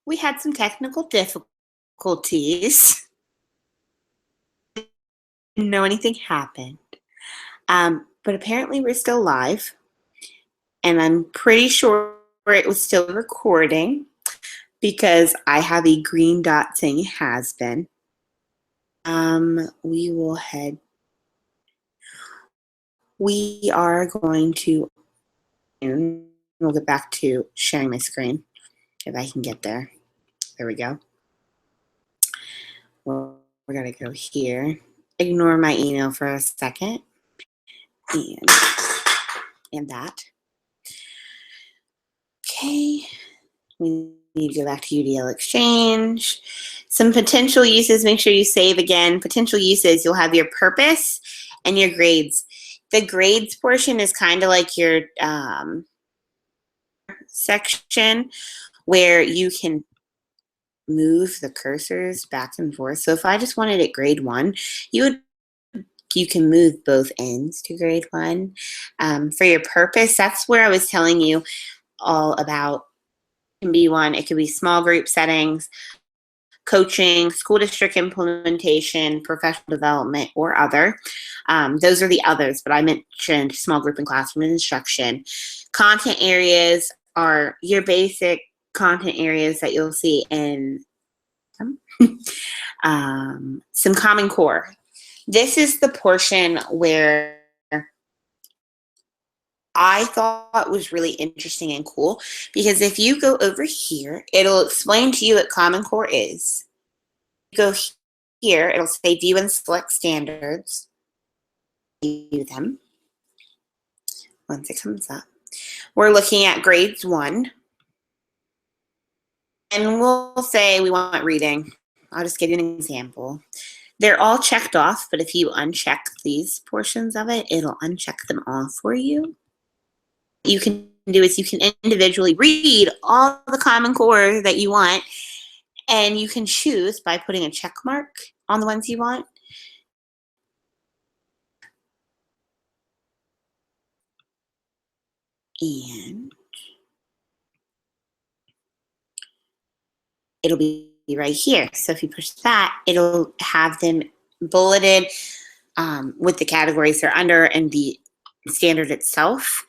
We had some technical difficulties. Didn't know anything happened. But apparently we're still live. And I'm pretty sure it was still recording because I have a green dot saying has been. We will head. We are going to, we'll get back to sharing my screen if I can get there. There we go. We're going to go here. Ignore my email for a second. And that. Okay. We need to go back to UDL Exchange. Some potential uses, make sure you save again. Potential uses, you'll have your purpose and your grades. The grades portion is kind of like your section where you can move the cursors back and forth. So if I just wanted it grade 1, you can move both ends to grade 1. For your purpose, that's where I was telling you all about. It can be one, it could be small group settings, coaching, school district implementation, professional development, or other. Those are the others, but I mentioned small group and classroom instruction. Content areas are your basic content areas that you'll see in some Common Core. This is the portion where I thought was really interesting and cool, because if you go over here, it'll explain to you what Common Core is. You go here, it'll say view and select standards. View them. Once it comes up, we're looking at grades 1. And we'll say we want reading. I'll just give you an example. They're all checked off, but if you uncheck these portions of it, it'll uncheck them all for you. What you can do is you can individually read all the Common Core that you want, and you can choose by putting a check mark on the ones you want. And it'll be right here. So if you push that, it'll have them bulleted with the categories they're under and the standard itself.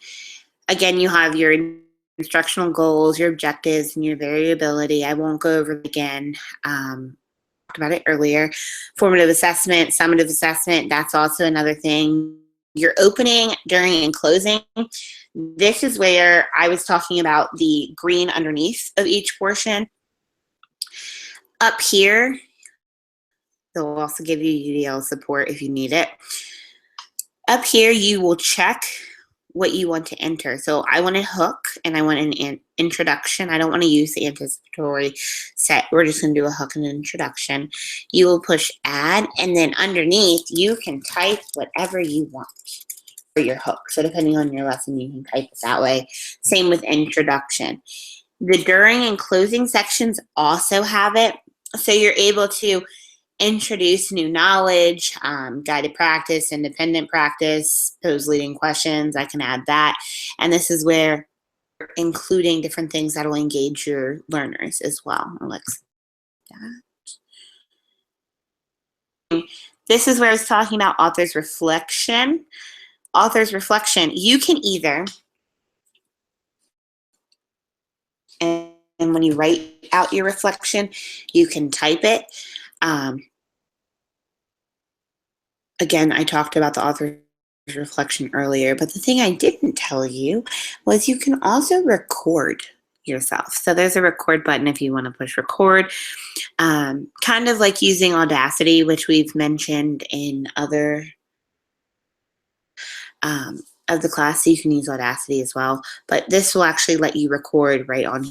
Again, you have your instructional goals, your objectives, and your variability. I won't go over it again. Talked about it earlier. Formative assessment, summative assessment, that's also another thing. Your opening, during, and closing. This is where I was talking about the green underneath of each portion. Up here, they'll also give you UDL support if you need it. Up here, you will check what you want to enter. So I want a hook and I want an introduction. I don't want to use the anticipatory set. We're just going to do a hook and an introduction. You will push add, and then underneath you can type whatever you want for your hook. So depending on your lesson, you can type it that way. Same with introduction. The during and closing sections also have it. So you're able to introduce new knowledge, guided practice, independent practice, pose leading questions. I can add that. And this is where including different things that will engage your learners as well. This is where I was talking about author's reflection. Author's reflection, you can either, and when you write out your reflection, you can type it. Again, I talked about the author's reflection earlier, but the thing I didn't tell you was you can also record yourself. So there's a record button if you want to push record, kind of like using Audacity, which we've mentioned in other of the class. So you can use Audacity as well, but this will actually let you record right on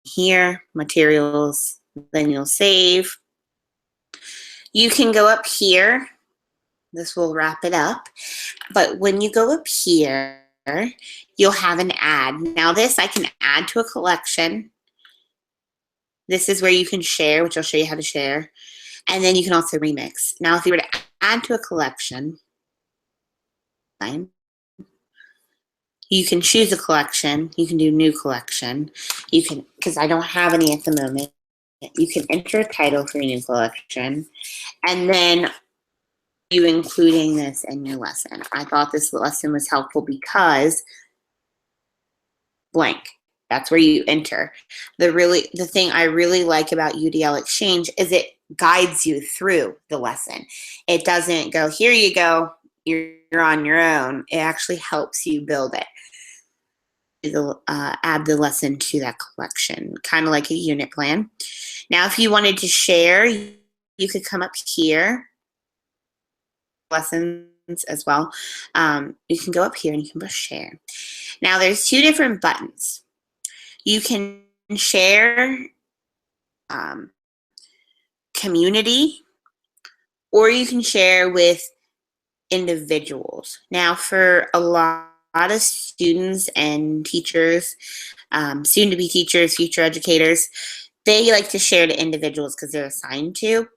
here, materials, then you'll save. You can go up here. This will wrap it up. But when you go up here, you'll have an add. Now this I can add to a collection. This is where you can share, which I'll show you how to share. And then you can also remix. Now if you were to add to a collection, you can choose a collection. You can do new collection. You can, because I don't have any at the moment. you can enter a title for your new collection, and then you including this in your lesson. I thought this lesson was helpful because blank. That's where you enter. The thing I really like about UDL Exchange is it guides you through the lesson. It doesn't go, here you go, you're on your own. It actually helps you build it. It'll add the lesson to that collection, kind of like a unit plan. Now, if you wanted to share, you could come up here, lessons as well. You can go up here and you can push share. Now, there's two different buttons. You can share community, or you can share with individuals. Now, for a lot of students and teachers, soon-to-be teachers, future educators, they like to share to individuals because they're assigned to.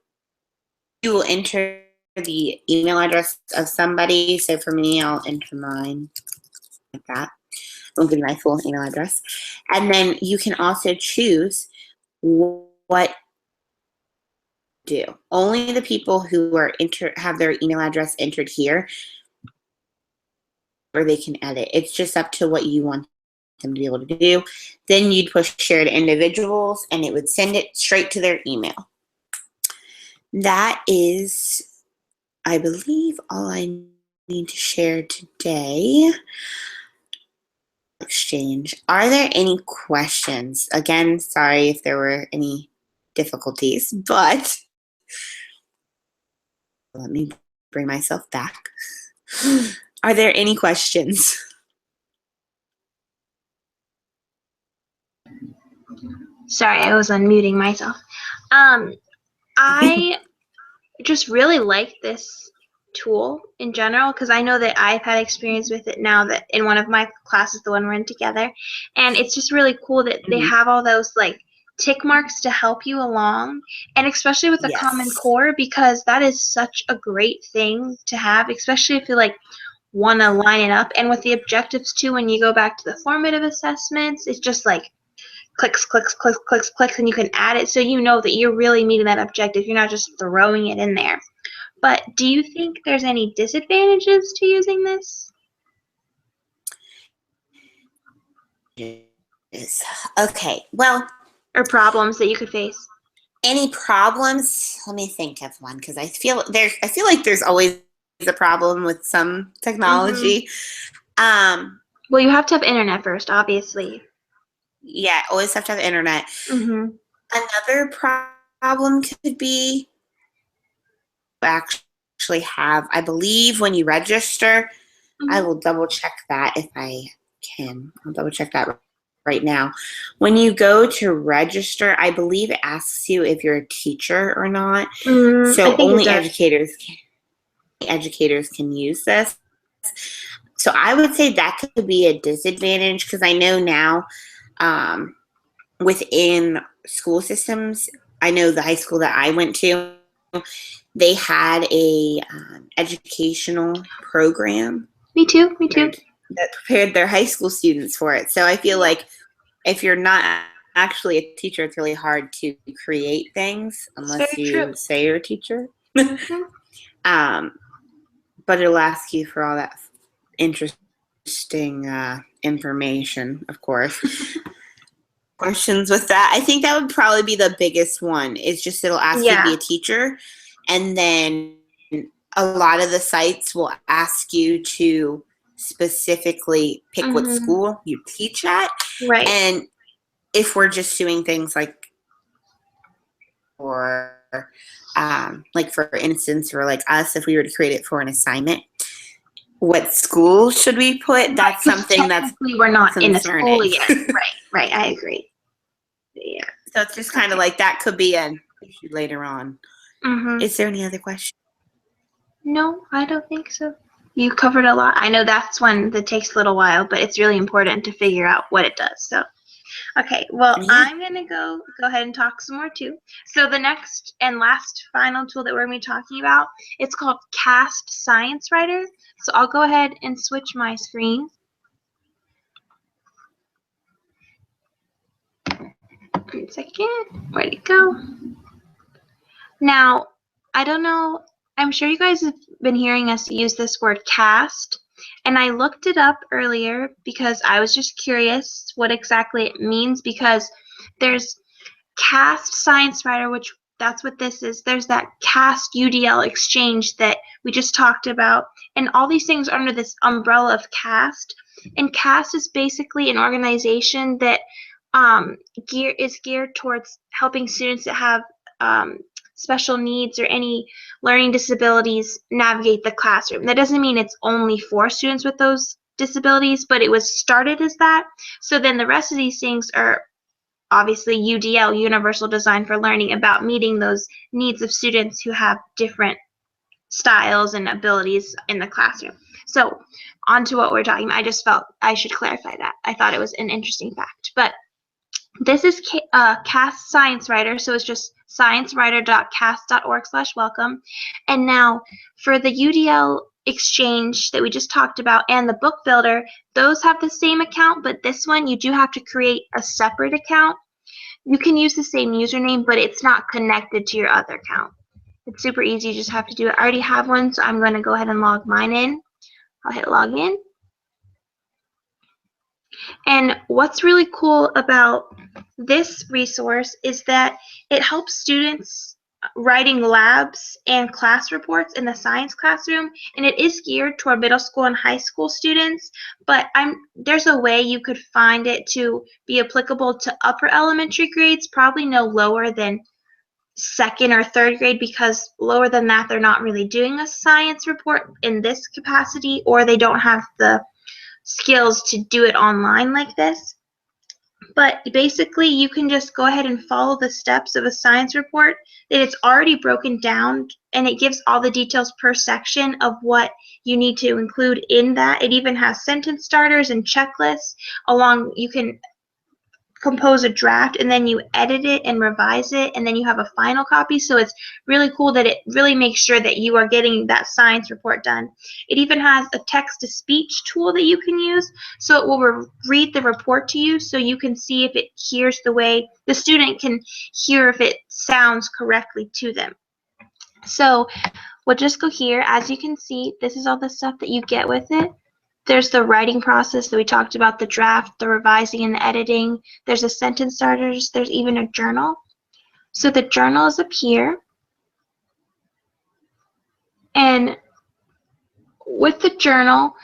You will enter the email address of somebody. So for me, I'll enter mine like that. I'll give you my full email address. And then you can also choose what do. Only the people who are have their email address entered here, or they can edit. It's just up to what you want them to be able to do. Then you'd push share to individuals, and it would send it straight to their email. That is, I believe, all I need to share today. Exchange. Are there any questions? Again, sorry if there were any difficulties, but let me bring myself back. Are there any questions? Sorry, I was unmuting myself. I just really like this tool in general because I know that I've had experience with it now that in one of my classes, the one we're in together, and it's just really cool that they have all those like tick marks to help you along, and especially with the Common Core, because that is such a great thing to have, especially if you like want to line it up. And with the objectives too, when you go back to the formative assessments, it's just like clicks, clicks, clicks, clicks, clicks, and you can add it so you know that you're really meeting that objective. You're not just throwing it in there. But do you think there's any disadvantages to using this? Yes. Okay, well. Or problems that you could face? Any problems? Let me think of one, because I feel like there's always a problem with some technology. Well, you have to have internet first, obviously. Yeah, always have to have internet. Another problem could be actually have, I believe when you register, I will double check that if I can. I'll double check that right now. When you go to register, I believe it asks you if you're a teacher or not. So only educators can use this. So I would say that could be a disadvantage because I know now within school systems, I know the high school that I went to, they had a educational program. Me too. That prepared their high school students for it. So I feel like if you're not actually a teacher, it's really hard to create things unless you say you're a teacher. But it'll ask you for all that interesting information, of course. Questions with that? I think that would probably be the biggest one. It's just it'll ask you to be a teacher, and then a lot of the sites will ask you to specifically pick what school you teach at. Right. And if we're just doing things like for instance, or like us, if we were to create it for an assignment, what school should we put? That's something that's we're not in a school yet. Right. I agree. Yeah. So it's just kind of like that could be an issue later on. Is there any other question? No, I don't think so. You covered a lot. I know that's one that takes a little while, but it's really important to figure out what it does. So, okay, well, I'm going to go ahead and talk some more too. So the next and last final tool that we're going to be talking about, it's called Cast Science Writer. So I'll go ahead and switch my screen. 1 second. Where'd it go? Now, I don't know, I'm sure you guys have been hearing us use this word cast, and I looked it up earlier because I was just curious what exactly it means, because there's cast science writer, which that's what this is. There's that cast UDL exchange that we just talked about, and all these things are under this umbrella of cast. And cast is basically an organization that is geared towards helping students that have special needs or any learning disabilities navigate the classroom. That doesn't mean it's only for students with those disabilities, but it was started as that. So then the rest of these things are obviously UDL, Universal Design for Learning, about meeting those needs of students who have different styles and abilities in the classroom. So on to what we're talking about. I just felt I should clarify that. I thought it was an interesting fact. But this is CAST Science Writer, so it's just sciencewriter.cast.org/welcome. And now for the UDL exchange that we just talked about and the book builder, those have the same account, but this one you do have to create a separate account. You can use the same username, but it's not connected to your other account. It's super easy, you just have to do it. I already have one, so I'm going to go ahead and log mine in. I'll hit login. And what's really cool about this resource is that it helps students writing labs and class reports in the science classroom, and it is geared toward middle school and high school students, but there's a way you could find it to be applicable to upper elementary grades, probably no lower than 2nd or 3rd grade, because lower than that they're not really doing a science report in this capacity, or they don't have the skills to do it online like this. But basically you can just go ahead and follow the steps of a science report, that it's already broken down, and it gives all the details per section of what you need to include in that. It even has sentence starters and checklists along. You can compose a draft and then you edit it and revise it, and then you have a final copy. So it's really cool that it really makes sure that you are getting that science report done. It even has a text-to-speech tool that you can use, so it will read the report to you, so you can see if it hears the way the student can hear, if it sounds correctly to them. So we'll just go here. As you can see, this is all the stuff that you get with it. There's the writing process that we talked about, the draft, the revising and the editing. There's a sentence starters. There's even a journal. So the journal is up here. And with the journal,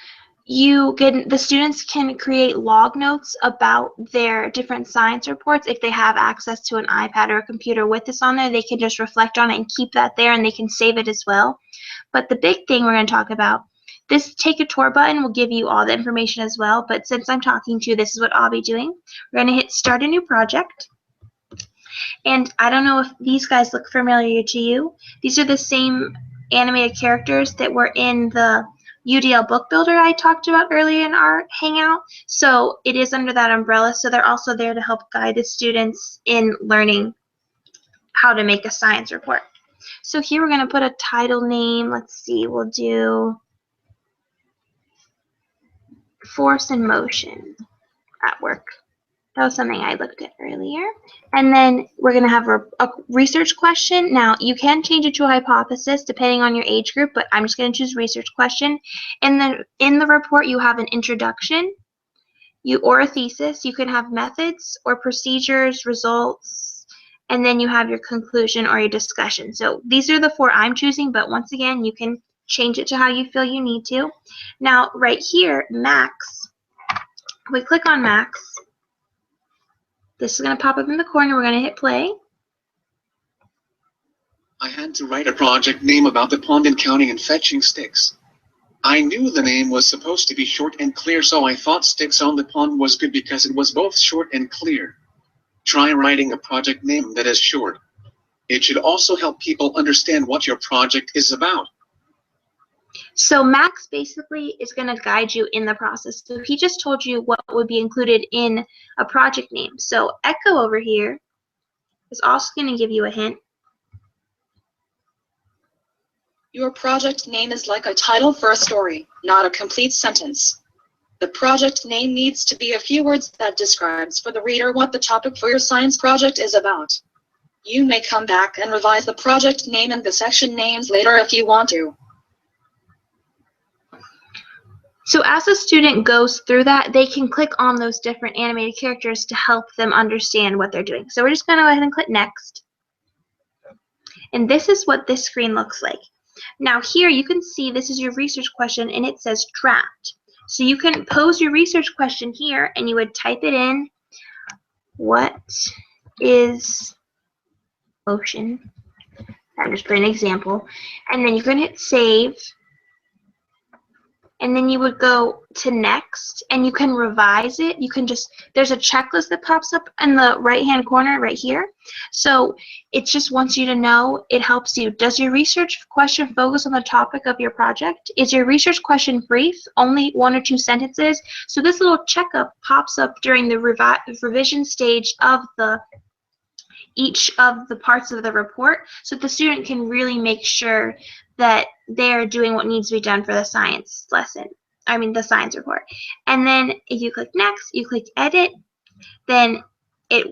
the students can create log notes about their different science reports. If they have access to an iPad or a computer with this on there, they can just reflect on it and keep that there, and they can save it as well. But the big thing we're going to talk about, this Take a Tour button will give you all the information as well, but since I'm talking to you, this is what I'll be doing. We're going to hit Start a New Project. And I don't know if these guys look familiar to you. These are the same animated characters that were in the UDL book builder I talked about earlier in our Hangout. So it is under that umbrella, so they're also there to help guide the students in learning how to make a science report. So here we're going to put a title name. Let's see, we'll do Force and Motion at Work. That was something I looked at earlier. And then we're going to have a research question. Now, you can change it to a hypothesis depending on your age group, but I'm just going to choose research question. And then in the report, you have an introduction or a thesis. You can have methods or procedures, results, and then you have your conclusion or your discussion. So these are the 4 I'm choosing, but once again, you can change it to how you feel you need to. Now, right here, Max, we click on Max. This is going to pop up in the corner. We're going to hit play. I had to write a project name about the pond and counting and fetching sticks. I knew the name was supposed to be short and clear, so I thought Sticks on the Pond was good because it was both short and clear. Try writing a project name that is short. It should also help people understand what your project is about. So Max basically is going to guide you in the process. So he just told you what would be included in a project name. So Echo over here is also going to give you a hint. Your project name is like a title for a story, not a complete sentence. The project name needs to be a few words that describes for the reader what the topic for your science project is about. You may come back and revise the project name and the section names later if you want to. So as a student goes through that, they can click on those different animated characters to help them understand what they're doing. So we're just going to go ahead and click next. And this is what this screen looks like. Now here you can see this is your research question and it says draft. So you can pose your research question here and you would type it in. What is ocean? I'm just putting an example. And then you can hit save. And then you would go to next and you can revise it. You can just, there's a checklist that pops up in the right hand corner right here. So it just wants you to know, it helps you. Does your research question focus on the topic of your project? Is your research question brief, only 1 or 2 sentences? So this little checkup pops up during the revision stage of each of the parts of the report, so the student can really make sure that they're doing what needs to be done for the science lesson. The science report. And then if you click next, you click edit, then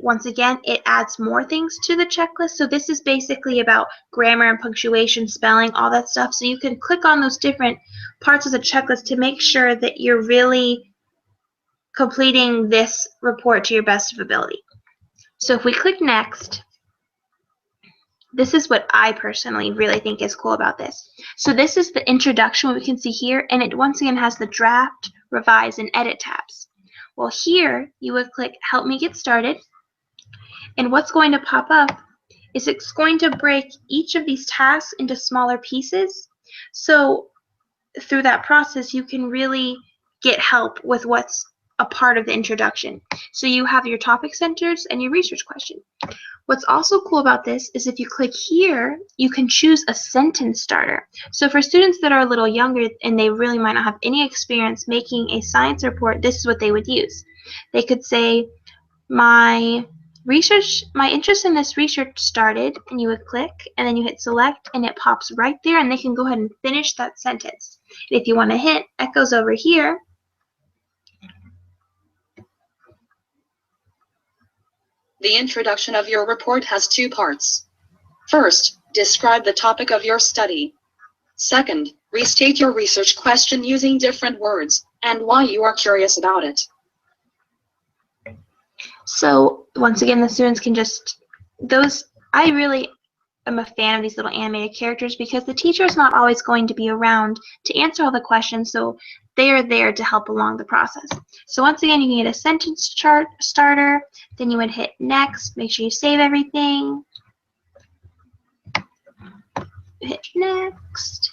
once again, it adds more things to the checklist. So this is basically about grammar and punctuation, spelling, all that stuff. So you can click on those different parts of the checklist to make sure that you're really completing this report to your best of ability. So if we click next, this is what I personally really think is cool about this. So this is the introduction, what we can see here, and it once again has the draft, revise, and edit tabs. Well, here you would click help me get started, and what's going to pop up is it's going to break each of these tasks into smaller pieces. So through that process, you can really get help with what's a part of the introduction. So you have your topic centers and your research question. What's also cool about this is if you click here, you can choose a sentence starter. So for students that are a little younger and they really might not have any experience making a science report, this is what they would use. They could say, my interest in this research started, and you would click and then you hit select and it pops right there and they can go ahead and finish that sentence. And if you want to hit echoes over here, The introduction of your report has 2 parts. First, describe the topic of your study. Second, restate your research question using different words and why you are curious about it. so once again, the students can just, I really am a fan of these little animated characters because the teacher is not always going to be around to answer all the questions, so they are there to help along the process. So once again, you can get a sentence chart starter, then you would hit next, make sure you save everything, hit next,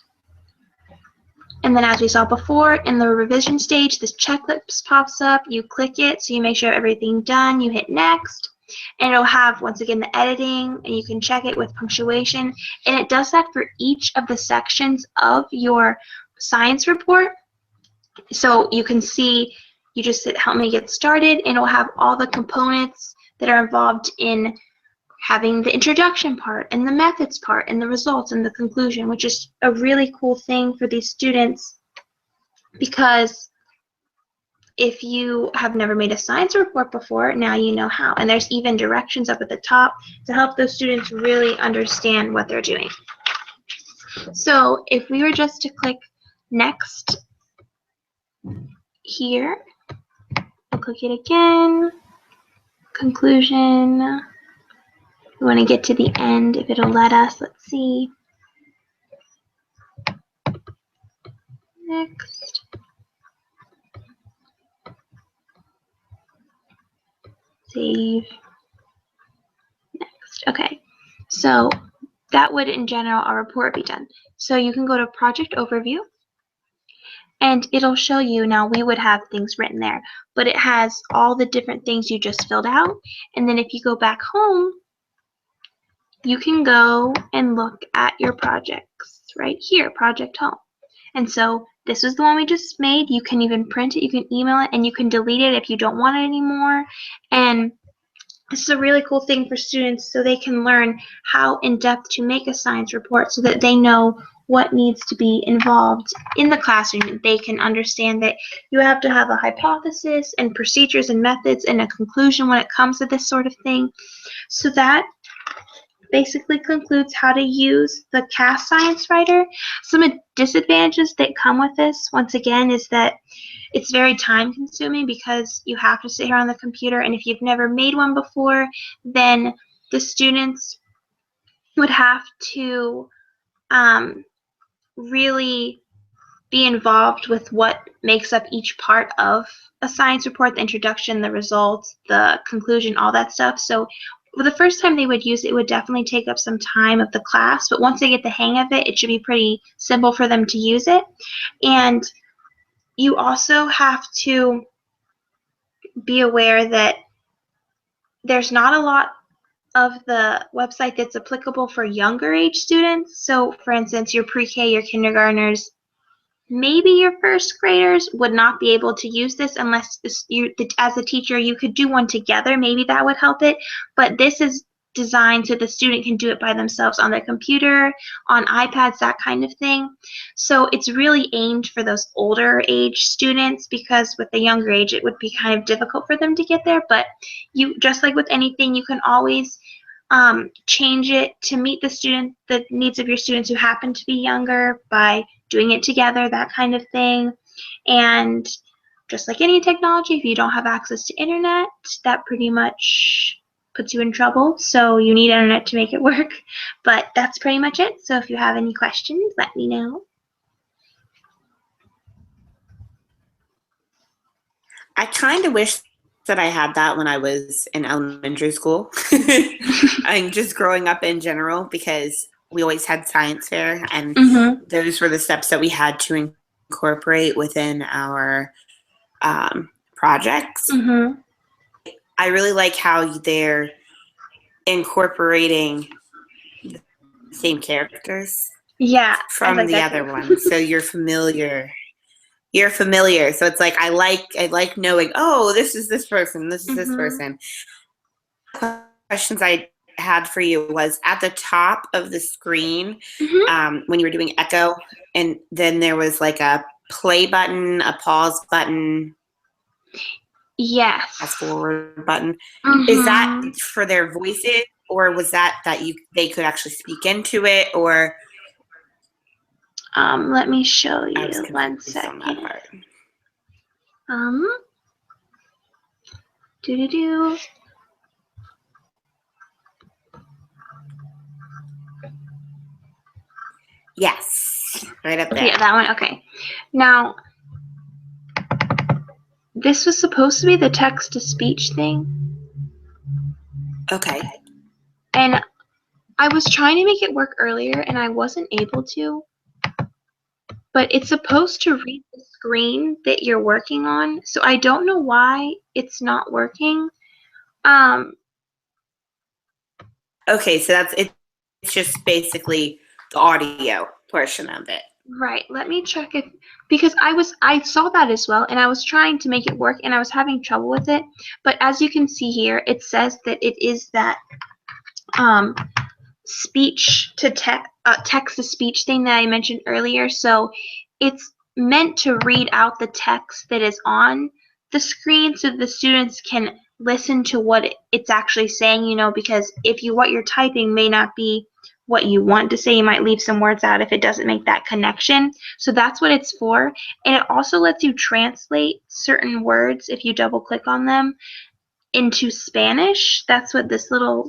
and then as we saw before, in the revision stage, this checklist pops up, you click it, so you make sure everything's done, you hit next, and it'll have, once again, the editing, and you can check it with punctuation, and it does that for each of the sections of your science report. So you can see, you just hit help me get started, and it'll have all the components that are involved in having the introduction part, and the methods part, and the results, and the conclusion, which is a really cool thing for these students, because if you have never made a science report before, now you know how. And there's even directions up at the top to help those students really understand what they're doing. So if we were just to click next here, I'll click it again, conclusion, we want to get to the end if it'll let us, let's see, next, save, next. Okay, so that would in general our report be done. So you can go to project overview, and it'll show you, now we would have things written there, but it has all the different things you just filled out. And then if you go back home, you can go and look at your projects right here, project home. And so this is the one we just made. You can even print it, you can email it, and you can delete it if you don't want it anymore. And this is a really cool thing for students so they can learn how in depth to make a science report so that they know what needs to be involved in the classroom. They can understand that you have to have a hypothesis and procedures and methods and a conclusion when it comes to this sort of thing. So that basically concludes how to use the CAS Science Writer. Some disadvantages that come with this, once again, is that it's very time consuming because you have to sit here on the computer, and if you've never made one before, then the students would have to really be involved with what makes up each part of a science report, the introduction, the results, the conclusion, all that stuff. So the first time they would use it, it would definitely take up some time of the class, but once they get the hang of it, it should be pretty simple for them to use it. And you also have to be aware that there's not a lot of the website that's applicable for younger age students. So for instance, your pre-K, your kindergartners, maybe your first graders would not be able to use this unless you, as a teacher, you could do one together. Maybe that would help it. But this is designed so the student can do it by themselves on their computer, on iPads, that kind of thing. So it's really aimed for those older age students, because with the younger age, it would be kind of difficult for them to get there. But you, just like with anything, you can always change it to meet the needs of your students who happen to be younger by doing it together, that kind of thing. And just like any technology, if you don't have access to internet, that pretty much puts you in trouble. So you need internet to make it work. But that's pretty much it. So if you have any questions, let me know. I kind of wish that I had that when I was in elementary school. And just growing up in general, because we always had science fair, and those were the steps that we had to incorporate within our projects. I really like how they're incorporating the same characters from the other ones, so you're familiar. So it's like I like knowing, oh, this is this person, this is this person. Questions I had for you was at the top of the screen, when you were doing echo, and then there was like a play button, a pause button, fast forward button. Is that for their voices, or was that they could actually speak into it, or? Let me show you 1 second. On that part. Yes, right up there. Yeah, that one. Okay. Now, this was supposed to be the text-to-speech thing. Okay. And I was trying to make it work earlier, and I wasn't able to. But it's supposed to read the screen that you're working on, so I don't know why it's not working. Okay, so it's just basically the audio portion of it. Right. Let me check if, because I saw that as well, and I was trying to make it work, and I was having trouble with it. But as you can see here, it says that it is that speech to text to speech thing that I mentioned earlier. So it's meant to read out the text that is on the screen so the students can listen to what it's actually saying, because what you're typing may not be what you want to say. You might leave some words out if it doesn't make that connection. So that's what it's for. And it also lets you translate certain words if you double click on them into Spanish. That's what this little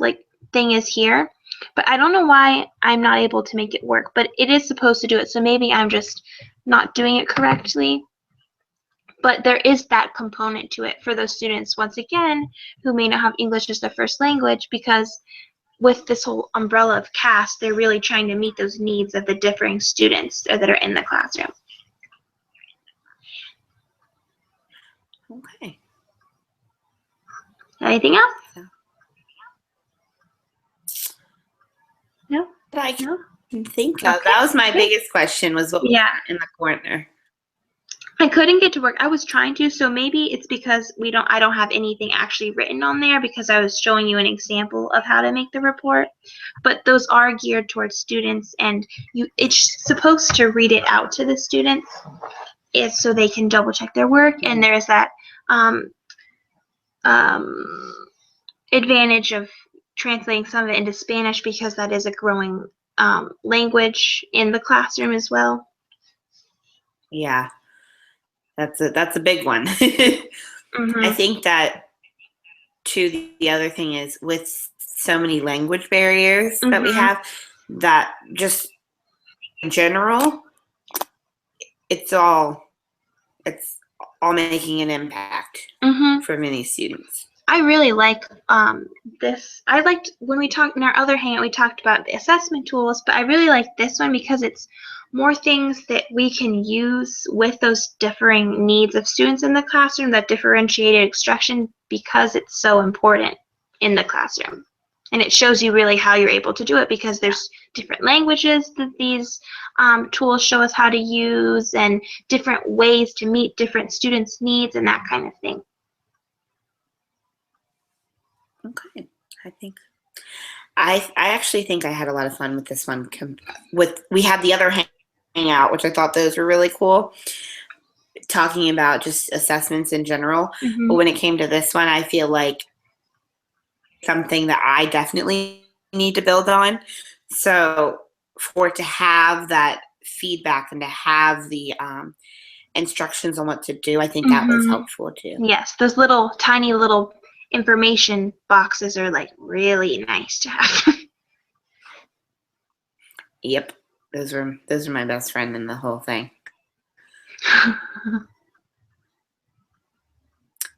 thing is here. But I don't know why I'm not able to make it work, but it is supposed to do it. So maybe I'm just not doing it correctly. But there is that component to it for those students, once again, who may not have English as their first language, because with this whole umbrella of CAS, they're really trying to meet those needs of the differing students that are in the classroom. Okay. Anything else? No? That I can think of. That was my biggest question, was what was in the corner. I couldn't get to work. I was trying to, so maybe it's because I don't have anything actually written on there because I was showing you an example of how to make the report. But those are geared towards students, and it's supposed to read it out to the students, so they can double check their work. And there's that advantage of translating some of it into Spanish because that is a growing language in the classroom as well. Yeah, that's a big one. I think that too. The other thing is with so many language barriers that we have, that just in general, it's all making an impact for many students. I really like this. I liked when we talked in our other hangout, we talked about the assessment tools, but I really like this one because it's more things that we can use with those differing needs of students in the classroom, that differentiated instruction, because it's so important in the classroom. And it shows you really how you're able to do it because there's different languages that these tools show us how to use, and different ways to meet different students' needs and that kind of thing. Okay, I actually think I had a lot of fun with this one. We had the other hangout, which I thought those were really cool, talking about just assessments in general. But when it came to this one, I feel like something that I definitely need to build on. So for it to have that feedback and to have the instructions on what to do, I think that was helpful too. Yes, those little tiny little information boxes are like really nice to have. Yep, those are my best friend in the whole thing.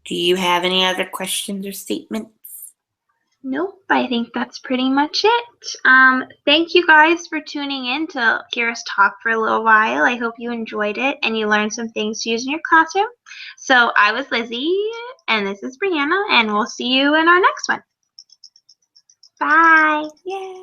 Do you have any other questions or statements? Nope, I think that's pretty much it. Thank you guys for tuning in to hear us talk for a little while. I hope you enjoyed it and you learned some things to use in your classroom. So I was Lizzie, and this is Brianna, and we'll see you in our next one. Bye. Yay.